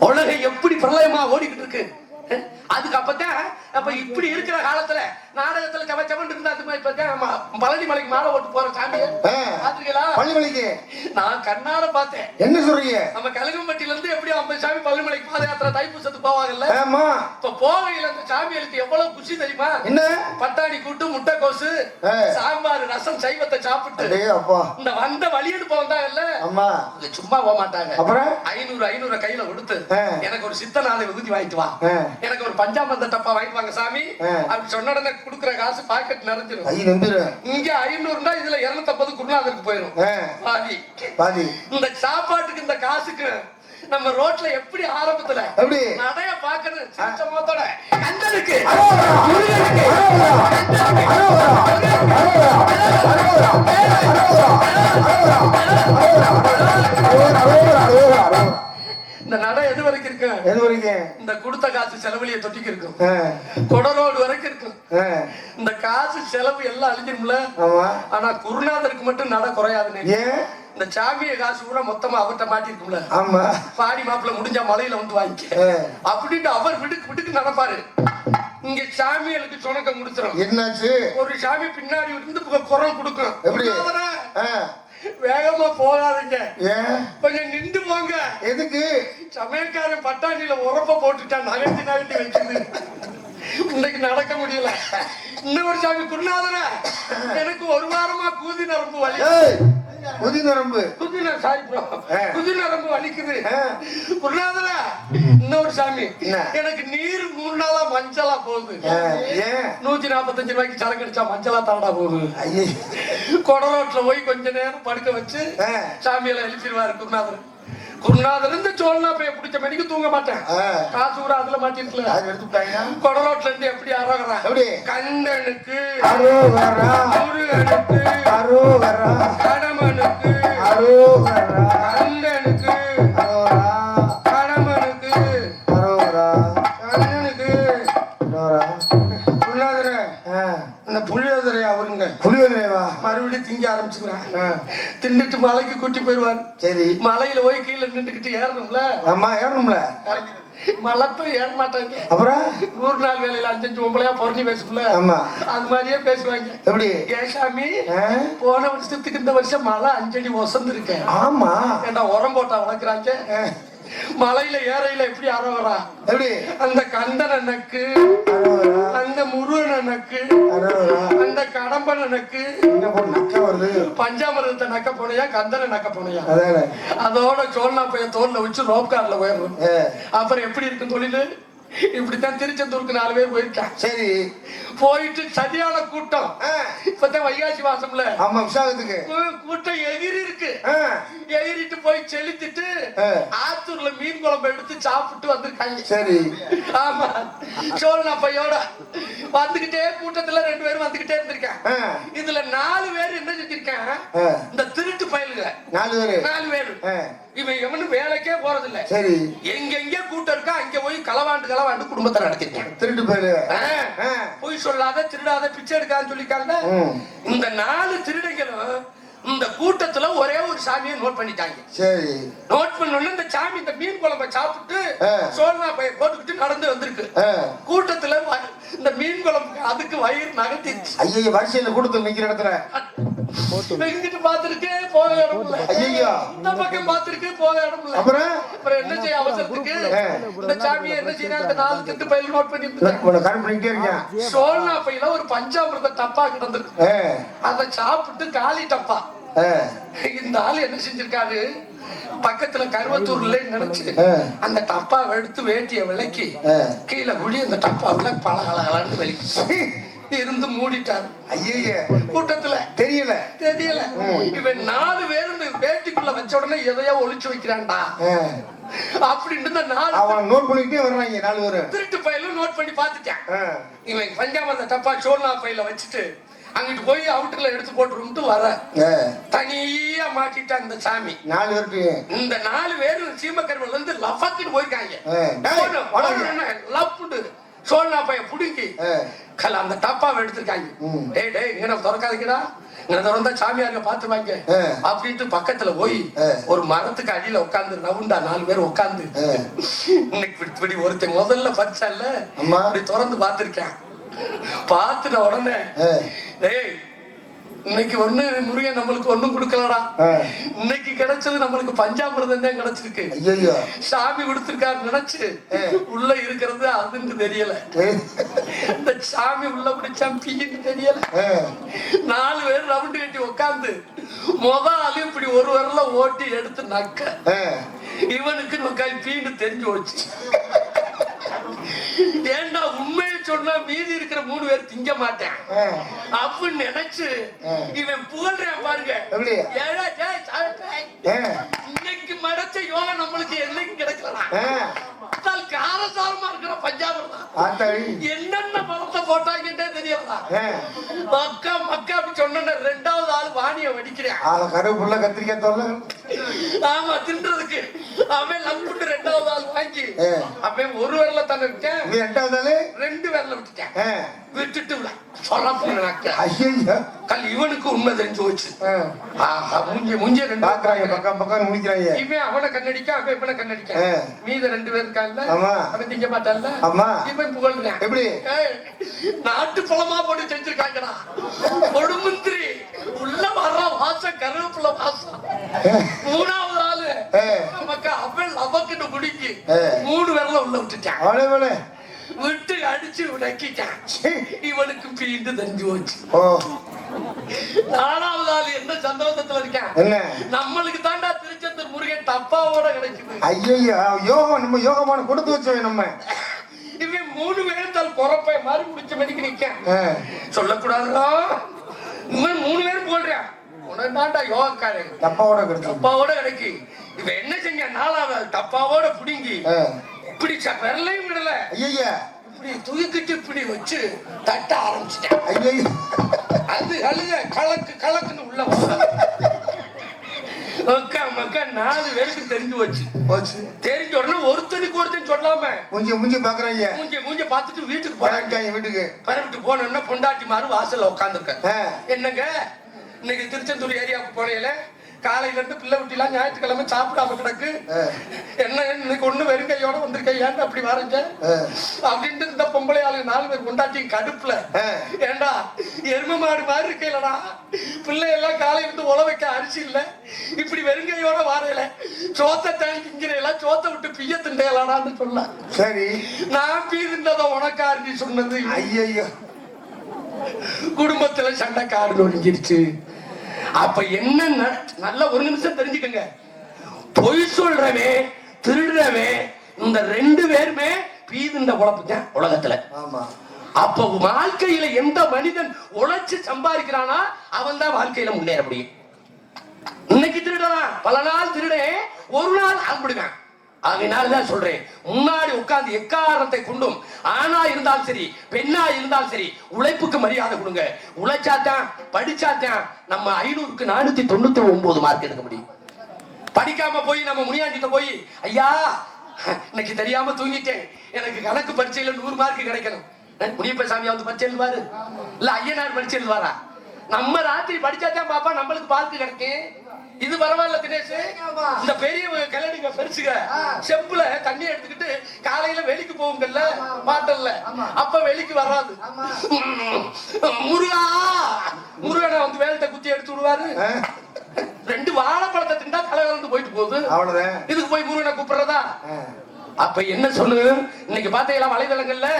உலகம் எப்படி பிரளயமா ஓடிக்கிட்டு இருக்கு. அதுக்கு அப்பதான் அப்ப இப்படி இருக்கிற காலத்துல நாடகத்துல சவச்சவன் இருந்தா அது மாதிரி பழனி மலைக்கு மாலை ஓட்டு போற சாமியை பாத்துருக்கீங்களா? பழனிமலைக்கு நான் கண்ணால பார்த்தேன். என்ன சொல்றீங்க? நம்ம கழுகம்பட்டியில இருந்து எப்படி 50 சாமி பழனிமலைக்கு பாத யாத்திரை தைப்பூசத்துக்கு போவாங்கல்ல? ஆமா. இப்ப போகையில அந்த சாமிகளுக்கு எவ்வளவு குஷி தெரியுமா? என்ன? பட்டாணி கூட்டு, முட்டைக்கோசு, சாம்பார், ரசம், சைவத்தை சாப்பிட்டு இந்த வந்த வழியெடுப்ப வந்தாங்கல்ல, சும்மா போக மாட்டாங்க. அப்புறம் 500 கையில கொடுத்து எனக்கு ஒரு சித்த நாளை விபூதி வாங்கிட்டு வா, எனக்கு ஒரு பஞ்சாமந்த டப்பா வாங்கிட்டு வாங்க சாமி அப்படி சொன்ன உடனே குடுக்குற காசு பாக்கெட் நிறைஞ்சிரும். இங்க 500 இதுல 250 குருநாதருக்கு போயிடும். பாதி. இந்த சாப்பாட்டுக்கு இந்த காசுக்கு நம்ம ரோட்ல எப்படி ஆரம்பத்துல நடைய பாக்கணும் சிரிச்ச முகத்தோட கந்தனுக்கு இந்த நடை எது வரைக்கும் இருக்கு? எது வரைக்கும்? இந்த கொடுத்த காசு செலவுலிய தொட்டிக்கு இருக்கும். கொடரோடு வரைக்கும் இருக்கும். இந்த காசு செலவு எல்லாம் அழிஞ்சிரும்ல. ஆனா குருநாதருக்கு மட்டும் நட குறையாதுன்னு. இந்த சாமிய காசு கூட மொத்தமா அவர்கிட்ட மாட்டிருக்கும்ல. ஆமா. பாடி மாப்பிள்ள முடிஞ்சா மலையில வந்து வாங்கிக்க அப்படின்ட்டு அவர் விடுக்கு நடப்பாரு. இங்க சாமிகளுக்கு சுணக்க முடிச்சிடும். என்னாச்சு? ஒரு சாமி பின்னாடி இருந்து குரல் கொடுக்கும். எப்படி? வேகமா போகாதீங்க, கொஞ்சம் நின்று போங்க. எதுக்கு? சமயக்காரன் பட்டாணியில உரப்ப போட்டுட்டான், நகர்த்தி வச்சுது. இன்னைக்கு நடக்க முடியல. இன்னொரு சாமி குருநாதர எனக்கு ஒரு வாரமா கூதி நரம்பு வலி. குதி நரம்பு வலிக்குது குருநாதர. இன்னொரு சாமி எனக்கு நீர் 3 நாளா மஞ்சளா போகுது. 145 ரூபாய்க்கு சரக்கு அடிச்சா மஞ்சளா தாண்டா போகுது. கொடரோட்ல போய் கொஞ்ச நேரம் படுக்க வச்சு சாமியில எழுப்பிடுவாரு குருநாதர். குருநாதர் இந்த சோழனா போய் பிடிச்ச மணிக்கு தூங்க மாட்டேன். காசு கூட அதுல மாட்டிருக்கல. கொடரோட்ல இருந்து எப்படி அரோகரா? கண்டனுக்கு முருகனுக்கு கடமனுக்கு கண்டனுக்கு கடமனுக்கு கண்ணனுக்கு புள்ளாதர அந்த புளியோதரை அவருங்க. புளியோதரைவா மறுபடியும் திங்க ஆரம்பிச்சுக்கிறான். தின்னுட்டு மலைக்கு கூட்டி போயிடுவார். சரி. மலையில போய் கீழே நின்றுக்கிட்டு ஏறணும்ல. ஆமா ஏறணும்ல. மலைப்ப ஏற மாட்டாங்க. அப்புறம் 100 நாள் வேலையில 5 பொம்பளையா பொறணி பேசும்ல. ஆமா. அது மாதிரியே பேசுவாங்க. எப்படி? ஏசாமி போன வருஷத்துக்கு இந்த வருஷம் மழை 5 அடி ஒசந்து இருக்கேன். ஆமா. ஏன்னா உரம் போட்டா வளர்க்குறாங்க. மலையில ஏறையில எப்படி அறவரா? எப்படி? அந்த கந்தன நக்கு, அந்த முருகன் நக்கு, அந்த கடம்பன நக்கு, பஞ்சாமிரதத்தை நக்க போனையா, கந்தன நக்க போனையா? அதோட சோழனா போய் தோல்ல வச்சு ரோப் கார்ல போயிடும். அப்புறம் எப்படி இருக்கு தொழில்? இப்படித்தான் திருச்செந்தூருக்கு 4 பேர் போயிருக்கான். சரி. போயிட்டு சரியான கூட்டம். இப்பதான் வைகாசி மாசம்ல. ஆமா விசாகத்துக்கு கூட்டம் எகிரி இருக்கு. எகிரிட்டு போய் செலுத்திட்டு ஆத்தூர்ல மீன் குழம்பு எடுத்து சாப்பிட்டு வந்திருக்காங்க. சரி. ஆமா. சோழனா பையோட வந்துகிட்டே கூட்டத்துல 2 பேரும் வந்துகிட்டே இருந்திருக்கேன். இதுல 4 பேர் என்ன செஞ்சிருக்கேன்? இந்த திருட்டு பயலுங்க 4 பேரு. இவன் எவனும் வேலைக்கே போறதில்லை. சரி. எங்க கூட்டம் இருக்கா அங்க போய் களவாண்டு குடும்பத்தை நடத்திருக்கேன். திருட்டு பயலு. போய் சொல்லாத திருடாத பிச்சை எடுக்கான்னு சொல்லிருக்காங்க. இந்த 4 திருடங்களும் இந்த கூட்டத்துல ஒரே ஒரு சாமியை நோட் பண்ணிட்டாங்க. சரி. நோட் பண்ண இந்த சாமி இந்த மீன் குழம்பை சாப்பிட்டு சோழனா பைய போட்டுக்கிட்டு நடந்து வந்திருக்கு. கூட்டத்துல இந்த மீன் குழம்பு அதுக்கு வயிறு நகர்த்திருச்சு. ஐயோ வரிசையில கூட்டத்துல நிக்கிற இடத்துல இங்கிட்டு பாத்துருக்கு போக இடம் இல்ல. ஐயோ இந்த பக்கம் பாத்துருக்கு போக இடம் இல்ல. அப்புறம் என்ன செய்ய அவசரத்துக்கு இந்த சாமியை என்ன செய்யணும்? அந்த 4 திட்டு பையில நோட் பண்ணிட்டு சோழனா பையில ஒரு பஞ்சாமிரத டப்பா கிடந்திருக்கு. அதை சாப்பிட்டு காலி டப்பா. இந்த ஆளு என்ன செஞ்சிருக்காரு? பக்கத்துல கருவத்தூர்ல நினைச்சு அந்த டப்பாவை எடுத்து வேட்டிய விளக்கி கீழே குடி அந்த டப்பாவுல பலகலன்னு வெளிச்சு இருந்து மூடிட்டாரு. ஐயே கூட்டத்துல தெரியல. இவன் 4 பேர் வேட்டிக்குள்ள வச்ச உடனே எதையோ ஒளிச்சு வைக்கிறான்டா அப்படின்னு இந்த 4 அவன் நோட் பண்ணிக்கிட்டே வர்றாங்க. 4 பேர் திருட்டு பையில நோட் பண்ணி பாத்துட்டான். இவன் பஞ்சாமரத்தை டப்பா சோழனா பையில வச்சுட்டு அங்கிட்டு போய் அவுட்டுல எடுத்து போட்டு வர தனியா மாட்டிட்டான் இந்த சாமி. 4 பேருக்கு இந்த 4 பேரும் சீமக்கருவில இருந்து லஃபத்துக்கு போயிருக்காங்க. லப்புண்டு சோழனா பைய புடுங்கி அந்த டப்பாவை எடுத்திருக்காங்க. டேய் டேய் இங்க திறக்காதீங்கடா, இங்க திறந்தா சாமியாருங்க பாத்துவாங்க அப்படின்ட்டு பக்கத்துல போய் ஒரு மரத்துக்கு அடியில உட்காந்து ரவுண்டா 4 பேர் உட்காந்து இன்னைக்கு இப்படி ஒருத்தன் முதல்ல பறிச்சால அப்படி திறந்து பாத்திருக்கேன். பாத்துட்ட உடனே டேய் இன்னைக்கு ஒண்ணு முருகன் நம்மளுக்கு ஒண்ணும் கொடுக்கலடா, இன்னைக்கு கிடைச்சது நம்மளுக்கு பஞ்சாமிரதம் தான் கிடைச்சிருக்கு. சாமி கொடுத்திருக்காரு நினைச்சு உள்ள இருக்கிறது அதுன்னு தெரியல. இந்த சாமி உள்ள பிடிச்சா பீன்னு தெரியல. 4 பேர் ரவுண்டு கட்டி உட்காந்து முதல் இப்படி ஒரு வரல ஓட்டி எடுத்து நக்க இவனுக்கு நோக்காய் பீன்னு தெரிஞ்சு வச்சு. ஏண்டா உண்மையை சொன்னா மீதி இருக்கிற 3 பேர் திங்க மாட்டேன் அப்படின்னு நினைச்சு இவன் புகழ்றான் பாருங்க. இன்னைக்கு மடச்ச யோகம் நம்மளுக்கு என்னைக்கு கிடைக்கலாம். காரசாரமா இருக்கிற பஞ்சாபிரதம் என்னென்ன பழத்தை போட்டாங்கன்னே தெரியல. மக்கா மக்கா அப்படி சொன்ன 2வது ஆள் வாணிய வடிக்கிறேன். கருப்புள்ள கத்திரிக்காய் தோல்ல ஆமா தின்றதுக்கு அவன் லம்புட்டு 2வது ஆள் வாங்கி அவன் ஒரு விரல தானே விட்டேன், 2வது ஆளு 2 விரல விட்டுட்டேன். விட்டுட்டு சொல்ல கல் இவனுக்கு உண்மை தெரிஞ்சு போச்சு. முஞ்ச 2 பாக்குறாங்க பக்கம் பக்கம் முடிக்கிறாங்க. இவன் அவனை கண்ணடிக்க அவன் இவனை கண்ணடிக்க மீத 2 பேர் இருக்கான்ல அவன் திங்க மாட்டான்ல இவன் புகழ்றான். எப்படி நாட்டு பழமா போட்டு செஞ்சிருக்காங்கடா கொடுமுந்திரி உள்ள வர்ற வாசம் கருவேப்பில வாசம். 3வது ஆளு மக்கா அவன் லபக்கிட்டு குடிக்கி 3 விரல உள்ள விட்டுட்டான். விட்டு அடிச்சு நக்கிட்டான். இவனுக்கு பீண்டு தெரிஞ்சு போச்சு. 4வது ஆளு என்ன சந்தோஷத்துல இருக்கான், நம்மளுக்கு தாண்டா திருச்செந்தூர் முருகன் டப்பாவோட கிடைக்குது. ஐயா யோகம் நம்ம யோகமான கொடுத்து வச்சவன் நம்ம. இவன் 3 பேரும் தல் பொறப்பை மாதிரி முடிச்ச மணிக்கு நிக்கான். சொல்லக்கூடாதுடா இவன் 3 பேரும் போடுறான். உனக்கு தாண்டா யோகக்காரன் டப்பாவோட கிடைக்கு. இவன் என்ன செஞ்சான் 4வது டப்பாவோட புடுங்கி இப்படி விரலையும் விடல இப்படி தூக்கிட்டு இப்படி வச்சு தட்ட ஆரம்பிச்சுட்டேன். அது அழுத கலக்கு கலக்குன்னு உள்ள மக்கா மக்கா 4 பேருக்கு தெரிஞ்சு வச்சு தெரிஞ்ச உடனே ஒருத்தனுக்கு ஒருத்தன் சொல்லாம மூஞ்சி பாக்குறாங்க. மூஞ்சி பாத்துட்டு வீட்டுக்கு போறாங்க. வீட்டுக்கு பரவிட்டு போனோம்னா பொண்டாட்டி மாறு வாசல்ல உட்காந்துருக்க. என்னங்க இன்னைக்கு திருச்செந்தூர் ஏரியாவுக்கு போனேல காலையில இருந்து பிள்ளை விட்டிலாம் ஞாயிற்றுக்கிழமை சாப்பிடாம கிடக்கு, என்ன இன்னைக்கு ஒண்ணு வெறுங்கையோட வந்திருக்கேன் ஏன்டா அப்படி வரைஞ்ச அப்படின்ட்டு இந்த பொம்பளை ஆளு 4 பேர் கொண்டாட்டி கடுப்புல ஏண்டா எரும மாடு மாதிரி இருக்கலடா பிள்ளை எல்லாம் காலையில இருந்து உழ வைக்க அரிசி இல்ல இப்படி வெறுங்கையோட வரையில சோத்த தாங்கிங்கிறேன் சோத்த விட்டு பிய்ய திண்டையலாடான்னு சொல்ல. சரி நான் பீதுன்றத உனக்காரு நீ சொன்னது. ஐயோ குடும்பத்துல சண்டை காடு ஒழிஞ்சிருச்சு. அப்ப என்ன நல்ல ஒரு நிமிஷம் தெரிஞ்சுக்கங்க, பொய் சொல்றவே திருடுறவே இந்த 2 பேருமே பீதுண்ட குழப்பம் உலகத்துல. அப்ப வாழ்க்கையில எந்த மனிதன் உழைச்சு சம்பாதிக்கிறானா அவன் தான் வாழ்க்கையில முன்னேற முடியும். இன்னைக்கு திருடலாம், பல நாள் திருடேன், ஒரு நாள் ஆம்பிடுவேன். அதனாலதான் சொல்றேன், முன்னாடி உட்கார்ந்து எக்காரணத்தை கொண்டும் ஆணா இருந்தாலும் சரி பெண்ணா இருந்தாலும் சரி உழைப்புக்கு மரியாதை கொடுங்க. உழைச்சாத்தான் படிச்சாத்தான் நம்ம 500க்கு 499 மார்க் எடுக்க முடியும். படிக்காம போய் நம்ம முனியாண்டிட்ட போய் ஐயா இன்னைக்கு தெரியாம தூங்கிட்டேன், எனக்கு கணக்கு பரீட்சையில 100 மார்க் கிடைக்கணும். முனியப்ப சாமியா வந்து பரீட்சை எழுதுவாரு இல்ல ஐயனார் பரீட்சை எழுதுவாரா? நம்ம ராத்திரி படிச்சாத்தான் பாப்பா நம்மளுக்கு மார்க் கிடைக்கும். இது பரவாயில்ல தினேஷ், இந்த பெரிய கல்லடிங்க பெருசுக செம்புல தண்ணி எடுத்துக்கிட்டு காலையில வெளிக்கு போகுங்கல்ல மாட்டல்ல, அப்ப வெளிக்கு வராது. முருகா முருகனை வந்து வேலத்தை குத்தி எடுத்து விடுவாரு. 2 வாழைப்பழத்தை திண்டா தலைவருந்து போயிட்டு போகுது. இதுக்கு போய் முருகனை கூப்பிடுறதா? அப்ப என்ன சொல்லு, இன்னைக்கு பாத்தீங்களா வலைதளங்கள்ல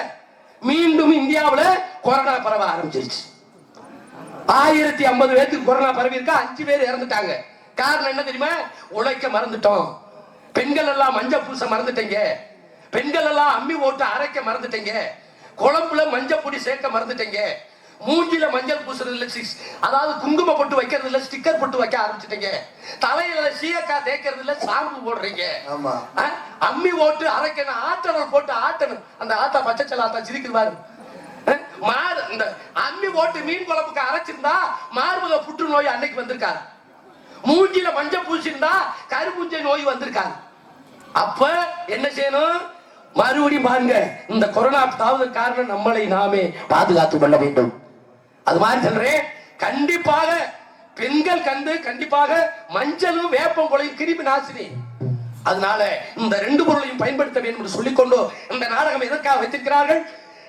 மீண்டும் இந்தியாவுல கொரோனா பரவ ஆரம்பிச்சிருச்சு. 1050 பேருக்கு கொரோனா பரவி இருக்கா, 5 பேர் இறந்துட்டாங்க. காரணம் என்ன தெரியுமா? உழைக்க மறந்துட்டோம். பெண்கள் எல்லாம் மஞ்சள் பூச மறந்துட்டீங்க, பெண்கள் எல்லாம் அம்மி ஓட்டு அரைக்க மறந்துட்டீங்க, குழம்புல மஞ்சள் பொடி சேர்க்க மறந்துட்டீங்க, மூஞ்சில மஞ்சள் பூசுறது இல்ல, அதாவது குங்கும பொட்டு வைக்கிறது இல்ல, ஸ்டிக்கர் பொட்டு வைக்க ஆரம்பிச்சிட்டீங்க. தலையில சீயக்காய் தேய்க்கிறது இல்ல, ஷாம்பு போடுறீங்க. ஆமா. அம்மி ஓட்டு அரைக்கணும், ஆட்டணும் போட்டு ஆட்டணும். அந்த ஆத்தா பச்சைச்சல் ஆத்தா சிரிக்குவாரு. மாறு இந்த அம்மி ஓட்டு மீன் குழம்புக்கு அரைச்சிருந்தா மார்பக புற்றுநோய் அன்னைக்கு வந்திருக்காரு. மூஞ்சில மஞ்சள் பூசிருந்தா கருப்புஞ்சை நோய் வந்திருக்காரு. அப்ப என்ன செய்யணும்? மறுபடியும் பாருங்க, இந்த கொரோனா தாவதற்கு காரணம் நம்மளை நாமே பாதுகாத்துக் கொள்ள வேண்டும். அது மாதிரி சொல்றேன், கண்டிப்பாக பெண்கள் கண்டிப்பாக மஞ்சளும் வேப்பம் கொலையும் கிருமி நாசினி. அதனால இந்த ரெண்டு பொருளையும் பயன்படுத்த வேண்டும் என்று சொல்லிக்கொண்டு இந்த நாடகம் எதற்காக வைத்திருக்கிறார்கள்?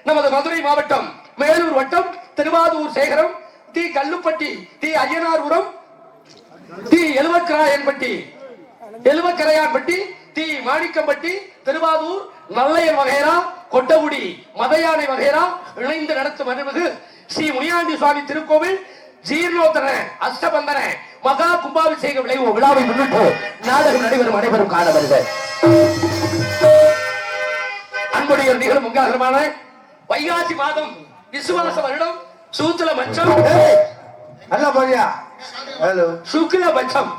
நமது மதுரை மாவட்டம் மேலூர் வட்டம் திருவாதூர் சேகரம் தி கல்லுப்பட்டி தி ஐயனார்புரம் தி எழுவக்கரையான்பட்டி தி மாணிக்கம்பட்டி திருவாதூர் நல்லையர் வகைரா கொட்டகுடி மதையானை வகைரா இணைந்து நடத்தும் அருள்மிகு ஸ்ரீ முனியாண்டி சுவாமி திருக்கோவில் ஜீர்ணோத்தர அஷ்டபந்தன மகா கும்பாபிஷேக விழாவை முன்னிட்டு நாடகம் நடைபெறும் அனைவரும் காண வருக. அன்புடைய நிகழும் மங்களகரமான வைகாசி மாதம் விசுவாச வருடம் சூத்திர பட்சம் சுக்ல பட்சம்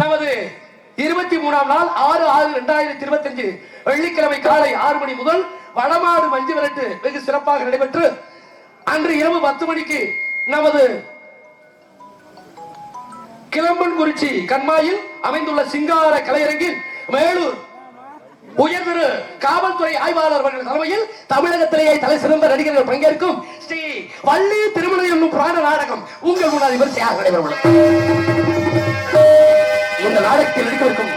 நமது 23ஆம் நாள் 6/6/2025 வெள்ளிக்கிழமை காலை 6 மணி முதல் வடமாடு மஞ்சு விரட்டு வெகு சிறப்பாக நடைபெற்று அன்று இரவு 10 மணிக்கு நமது கிளம்பன்குறிச்சி கண்மாயில் அமைந்துள்ள சிங்கார கலையரங்கில் மேலூர் உயர்திரு காவல்துறை ஆய்வாளர் அவர்கள் தலைமையில் தமிழகத்திலேயே தலை சிறந்த நடிகர்கள் பங்கேற்கும் ஸ்ரீ வள்ளி திருமணம் என்னும் புராண நாடகம் உங்கள் முன்னாடி விமர்சையாக நடைபெறும். இந்த நாடகத்தில் நடிக்கும்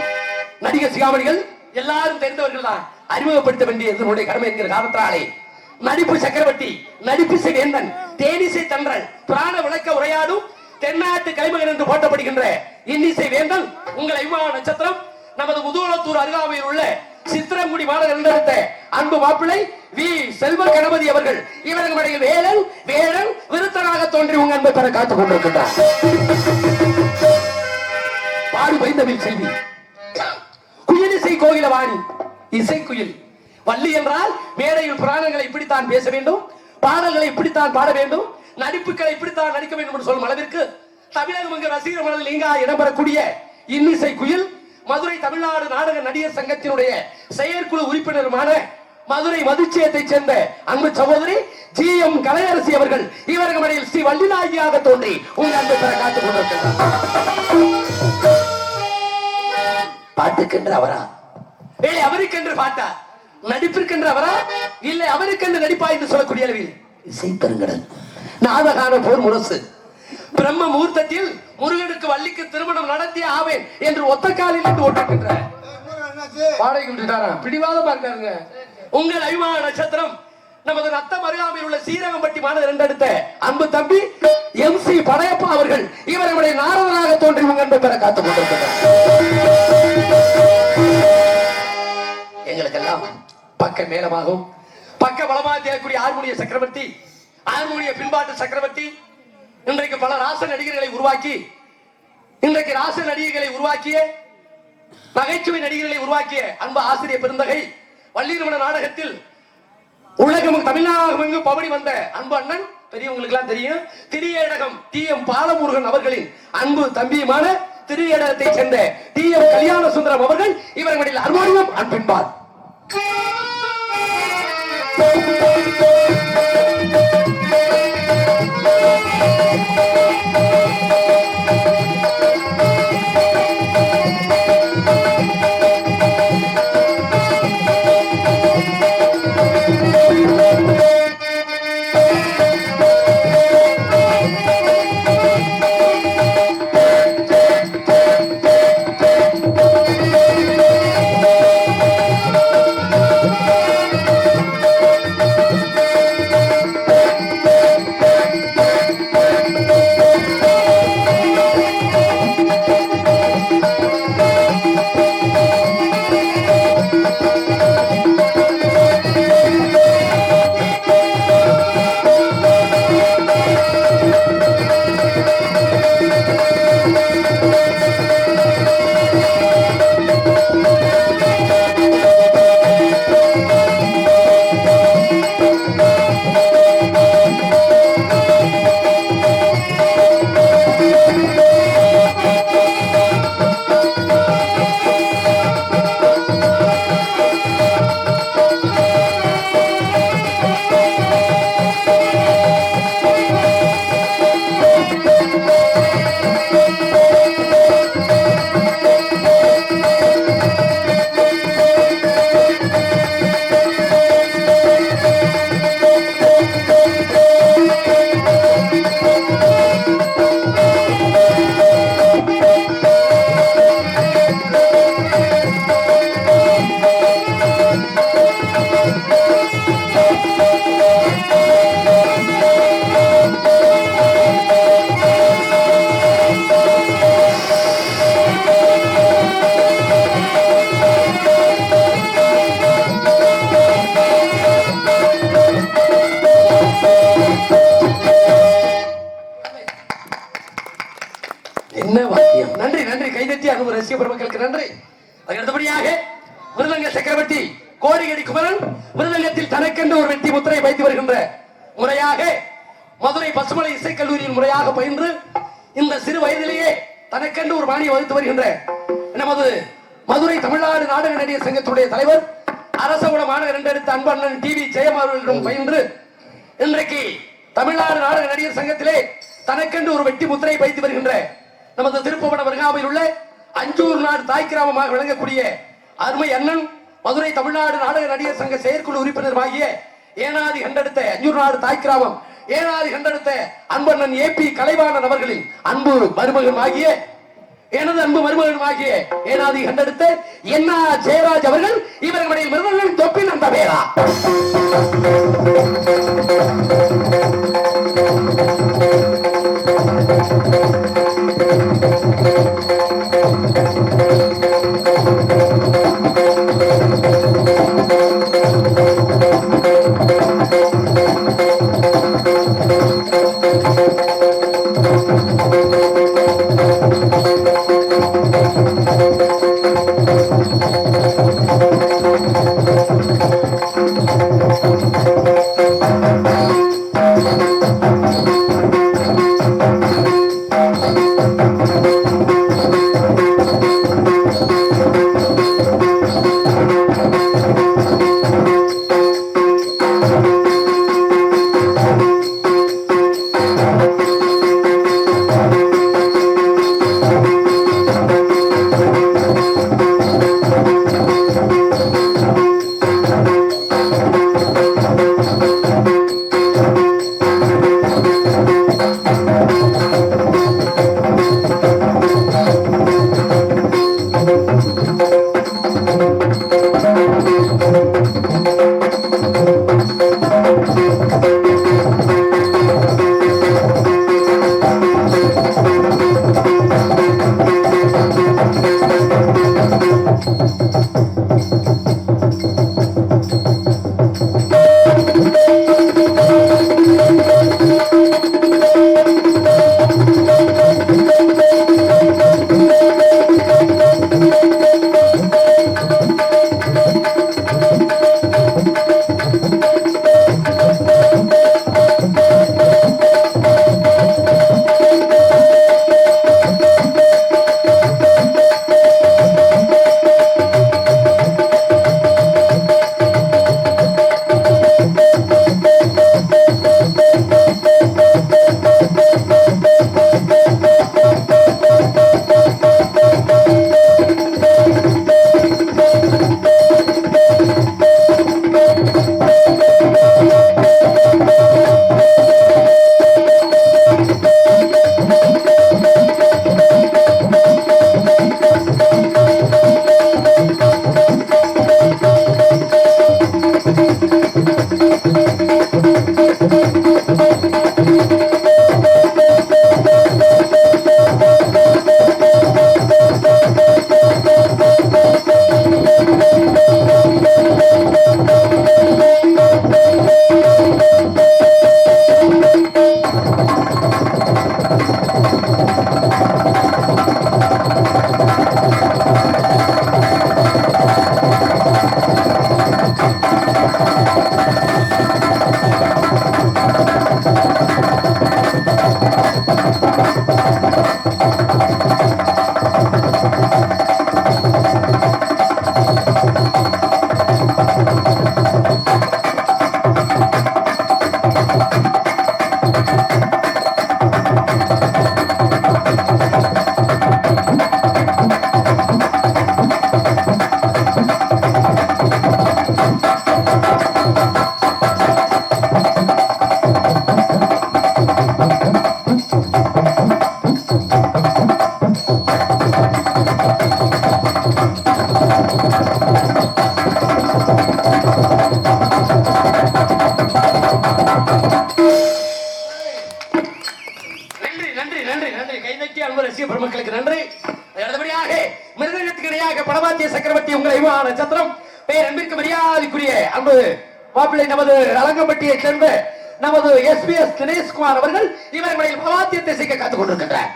நடிகர் சிகாமணிகள் எல்லாரும் தெரிந்தவர்கள் தான். அறிமுகப்படுத்த வேண்டியது என்னுடைய கடமை என்கிற காரணத்தாலே நடிப்பு சக்கரவர்த்தி, நடிப்பிசை வேந்தன், தேனிசை தன்றல், புராண விளக்க உரையாடும் தென்னாட்டு கலைமகன் என்று போட்டப்படுகின்ற இன்னிசை வேந்தன் உங்கள் அபிமான நட்சத்திரம் நமது முதுகுளத்தூர் அருகாமையில் உள்ள சித்திரங்குடி மாநகர் என்றெடுத்த அன்பு மாப்பிள்ளை வி செல்வ கணபதி அவர்கள் இவர்களுடைய வேலன் விருத்தனாக தோன்றி உங்க அன்பை பெற காத்துக் கொண்டிருக்கின்றார். பாடு வைந்தவில் செல்வி குயிலிசை கோயிலவாணி இசைக்குயில். வள்ளி என்றால் மேடையில் புராணங்களை இப்படித்தான் பேச வேண்டும், பாடல்களை இப்படித்தான் பாட வேண்டும், நடிப்புகளை இப்படித்தான் நடிக்க வேண்டும் என்று சொல்லும் அளவிற்கு தமிழகம் என்கிற ரசிகர் மனதில் இங்கா இடம்பெறக்கூடிய இன்னிசை குயில் மதுரை தமிழ்நாடு நாடக நடிகர் சங்கத்தினுடைய செயற்குழு உறுப்பினருமான மதுரை மதுச்சயத்தை சேர்ந்த அன்பு சகோதரி ஜி எம் கலையரசி அவர்கள் இவர்கள் மனையில் ஸ்ரீ வள்ளிநாயகியாக தோன்றி உங்க அன்பை பெற காத்துக் கொண்டிருக்கிறார். பாட்டுக்கென்று அவரா இல்லை அவருக்கென்று பாட்டா, நடிப்பிற்கென்று அவரா இல்லை அவருக்கென்று நடிப்பா என்று சொல்லக்கூடிய அளவில் இசை பெருங்கடல் நாதகான போர் முரசு பிரம்ம முகூர்த்தத்தில் முருகனுக்கு வள்ளிக்கு திருமணம் நடத்திய ஆவேன் என்று ஒத்த காலில் இருந்து ஓட்டுகின்ற பிடிவாதமா இருக்காருங்க. உங்கள் அபிமான நட்சத்திரம் நமது ரத்தம் அருகாமையில் உள்ள சீரகம்பட்டி மாநகர் என்றெடுத்த அன்பு தம்பி எம் சி படையப்பா அவர்கள் இவர்களுடைய நாரதனாக தோன்றி உங்க அன்பை பெற காத்துக் கொண்டிருக்கிறார். எங்களுக்கெல்லாம் பக்க மேலமாகும் பக்க பலமாக தேடக்கூடிய ஆர்மோனிய சக்கரவர்த்தி, ஆர்மோனிய பின்பாட்டு சக்கரவர்த்தி, இன்றைக்கு பல ராச நடிகர்களை உருவாக்கி நகைச்சுவை நடிகர்களை உருவாக்கிய அன்பு ஆசிரியர் பெருந்தகை வள்ளிரமண நாடகத்தில் உலகம் தமிழ்நாடு பவனி வந்த அன்பு அண்ணன் பெரியவங்களுக்கு எல்லாம் தெரியும் திரியேடகம் டி எம் பாலமுருகன் அவர்களின் அன்பு தம்பியுமான திரியேடகத்தை சேர்ந்த டி எம் கல்யாண சுந்தரம் அவர்கள் இவர்களில் அர்மோனியம் அன்பின்பார். என்ன வாக்கியம்! நன்றி நன்றி, கைதட்டி அனுபவ ரசிக பெருமக்களுக்கு நன்றி. அதுக்கு அடுத்தபடியாக மிருதங்க சக்கரவர்த்தி கோடிகடி குமரன் மிருதங்கத்தில் தனக்கென்று ஒரு வெற்றி முத்திரை வைத்து வருகின்ற முறையாக மதுரை பசுமலை இசைக்கல்லூரியில் முறையாக பயின்று இந்த சிறு வயதிலேயே தனக்கென்று ஒரு பாணியை வகுத்து வருகின்ற நமது மதுரை தமிழ்நாடு நாடக நடிகர் சங்கத்துடைய தலைவர் அரசகுல மாநகர் என்றெடுத்த அன்பண்ணன் டிவி ஜெயமாறவர்களிடம் பயின்று இன்றைக்கு தமிழ்நாடு நாடக நடிகர் சங்கத்திலே தனக்கென்று ஒரு வெற்றி முத்திரை வைத்து வருகின்ற நமது திருப்பவனம் அருகாமையில் உள்ள அஞ்சூர் நாடு தாய் கிராமமாக விளங்கக்கூடிய அருமை அண்ணன் மதுரை தமிழ்நாடு நாடக நடிகர் சங்க செயற்குழு உறுப்பினராகிய ஏனாதி கண்டெடுத்த அஞ்சூர் நாடு தாய் கிராமம் ஏனாதி கண்டெடுத்த அன்பண்ணன் ஏபி கலைவாணன் அவர்களின் அன்பு மருமகன் ஆகிய எனது அன்பு மருமகன் ஆகிய ஏனாதி கண்டெடுத்த என்ன ஜெயராஜ் அவர்கள் இவர்களுடைய மிருதங்களின் தொப்பில் அந்த பேரா Thank you. மரியாதைக்குரிய அன்பு மாப்பிள்ளை நமது அலங்கம்பட்டியை சேர்ந்த நமது SBS தினேஷ்குமார் அவர்கள் இவர்களில் பவாத்தியத்தை செய்ய காத்துக் கொண்டிருக்கின்றார்.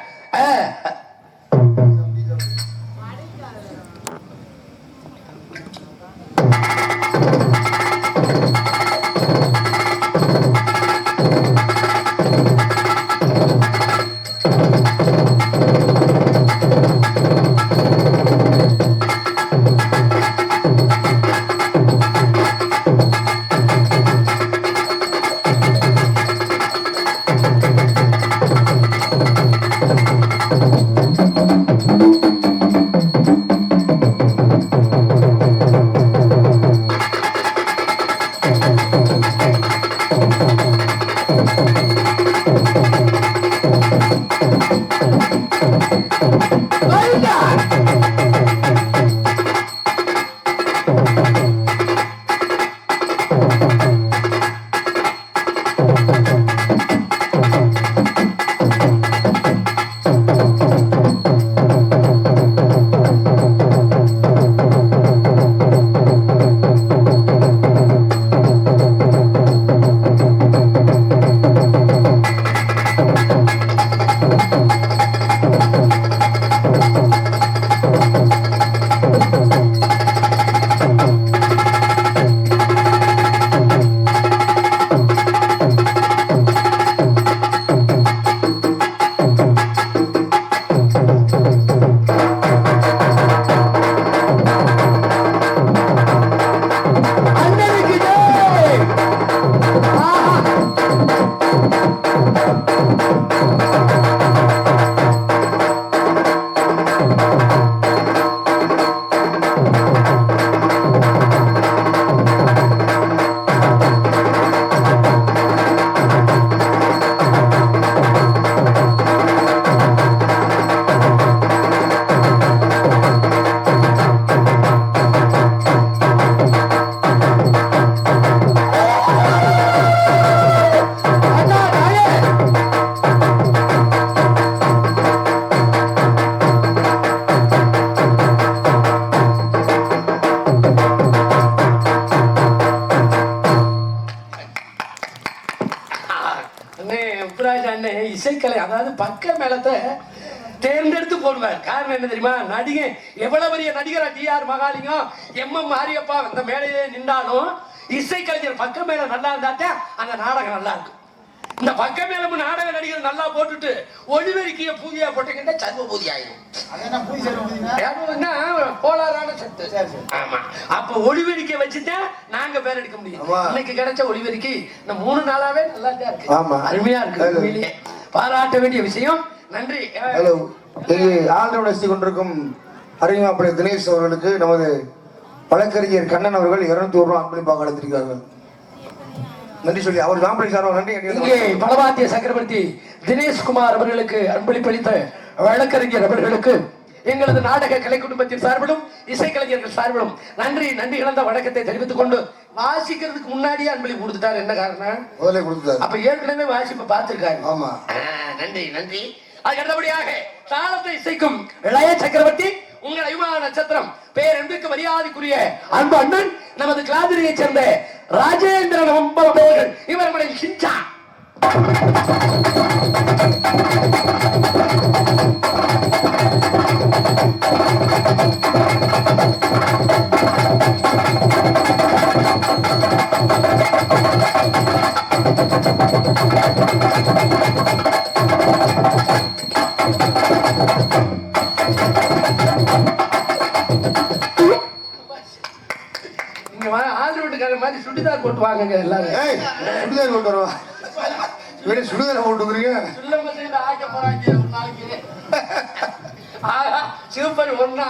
இசைக்கலை அதாவது பக்க மேளத்தை தேர்ந்தெடுத்து போடுவார். காரணம் என்ன தெரியுமா? நடிகை எவ்வளவு பெரிய நடிகரா டிஆர் மகாலிங்கம் MM மாரியப்பா அந்த மேடையிலே நின்றாலும் இசைக்கலைஞர் பக்க மேளம் நல்லா இருந்தாத்தான் அந்த நாடகம் நல்லா இருக்கும். இந்த பக்க மேளம் நாடக நடிகர் நல்லா போட்டுட்டு ஒளிவெறிக்கிய பூதியா போட்டீங்கன்னா சர்வ பூதி ஆயிடும். போலாரான சத்து. ஆமா, அப்ப ஒளிவெறிக்கை வச்சுதான் நாங்க பேர் எடுக்க முடியும். இன்னைக்கு கிடைச்ச ஒளிவெறிக்கை இந்த 3 நாளாவே நல்லா தான் இருக்கு, அருமையா இருக்கு. உண்மையிலேயே பாராட்ட வேண்டிய விஷயம். நன்றி. ஆதரவு கொண்டிருக்கும் அறிஞர் தினேஷ் அவர்களுக்கு நமது வழக்கறிஞர் கண்ணன் அவர்கள் 200 ரூபாய் அன்பளிப்பாக அளித்திருக்கிறார்கள். நன்றி சொல்லி அவர் காம்பளி சார் நன்றி. இங்கே பலவாத்திய சக்கரவர்த்தி தினேஷ்குமார் அவர்களுக்கு அன்பளிப்பளித்த வழக்கறிஞர் அவர்களுக்கு எங்களது நாடக கலை குடும்பத்தின் சார்பிலும் இசைக்கலைஞர்கள் சார்பிலும் நன்றி நன்றி இழந்த வணக்கத்தை தெரிவித்துக் கொண்டு வாசிக்கிறதுக்கு முன்னாடியே அன்பளிப்பு கொடுத்துட்டாரு. என்ன காரணம்? முதல்ல கொடுத்தாரு. அப்ப ஏற்கனவே வாசிப்பை பார்த்திருக்காரு. ஆமா, நன்றி நன்றி. அதுக்கு அடுத்தபடியாக தாளத்தை இசைக்கும் இளைய சக்கரவர்த்தி உங்கள் அபிமான நட்சத்திரம் பேரன்புக்கு மரியாதைக்குரிய அன்பு அண்ணன் நமது கிளாதிரியை சேர்ந்த ராஜேந்திரன் அவர்கள் இவர்களை சிஞ்சா மாதிரி சுடிதார் போட்டு வாங்க எல்லாரும். சுடிதார் போட்டு வருவா, சுடிதார் போட்டுக்கிறீங்க. சிவப்பர் ஒன்னா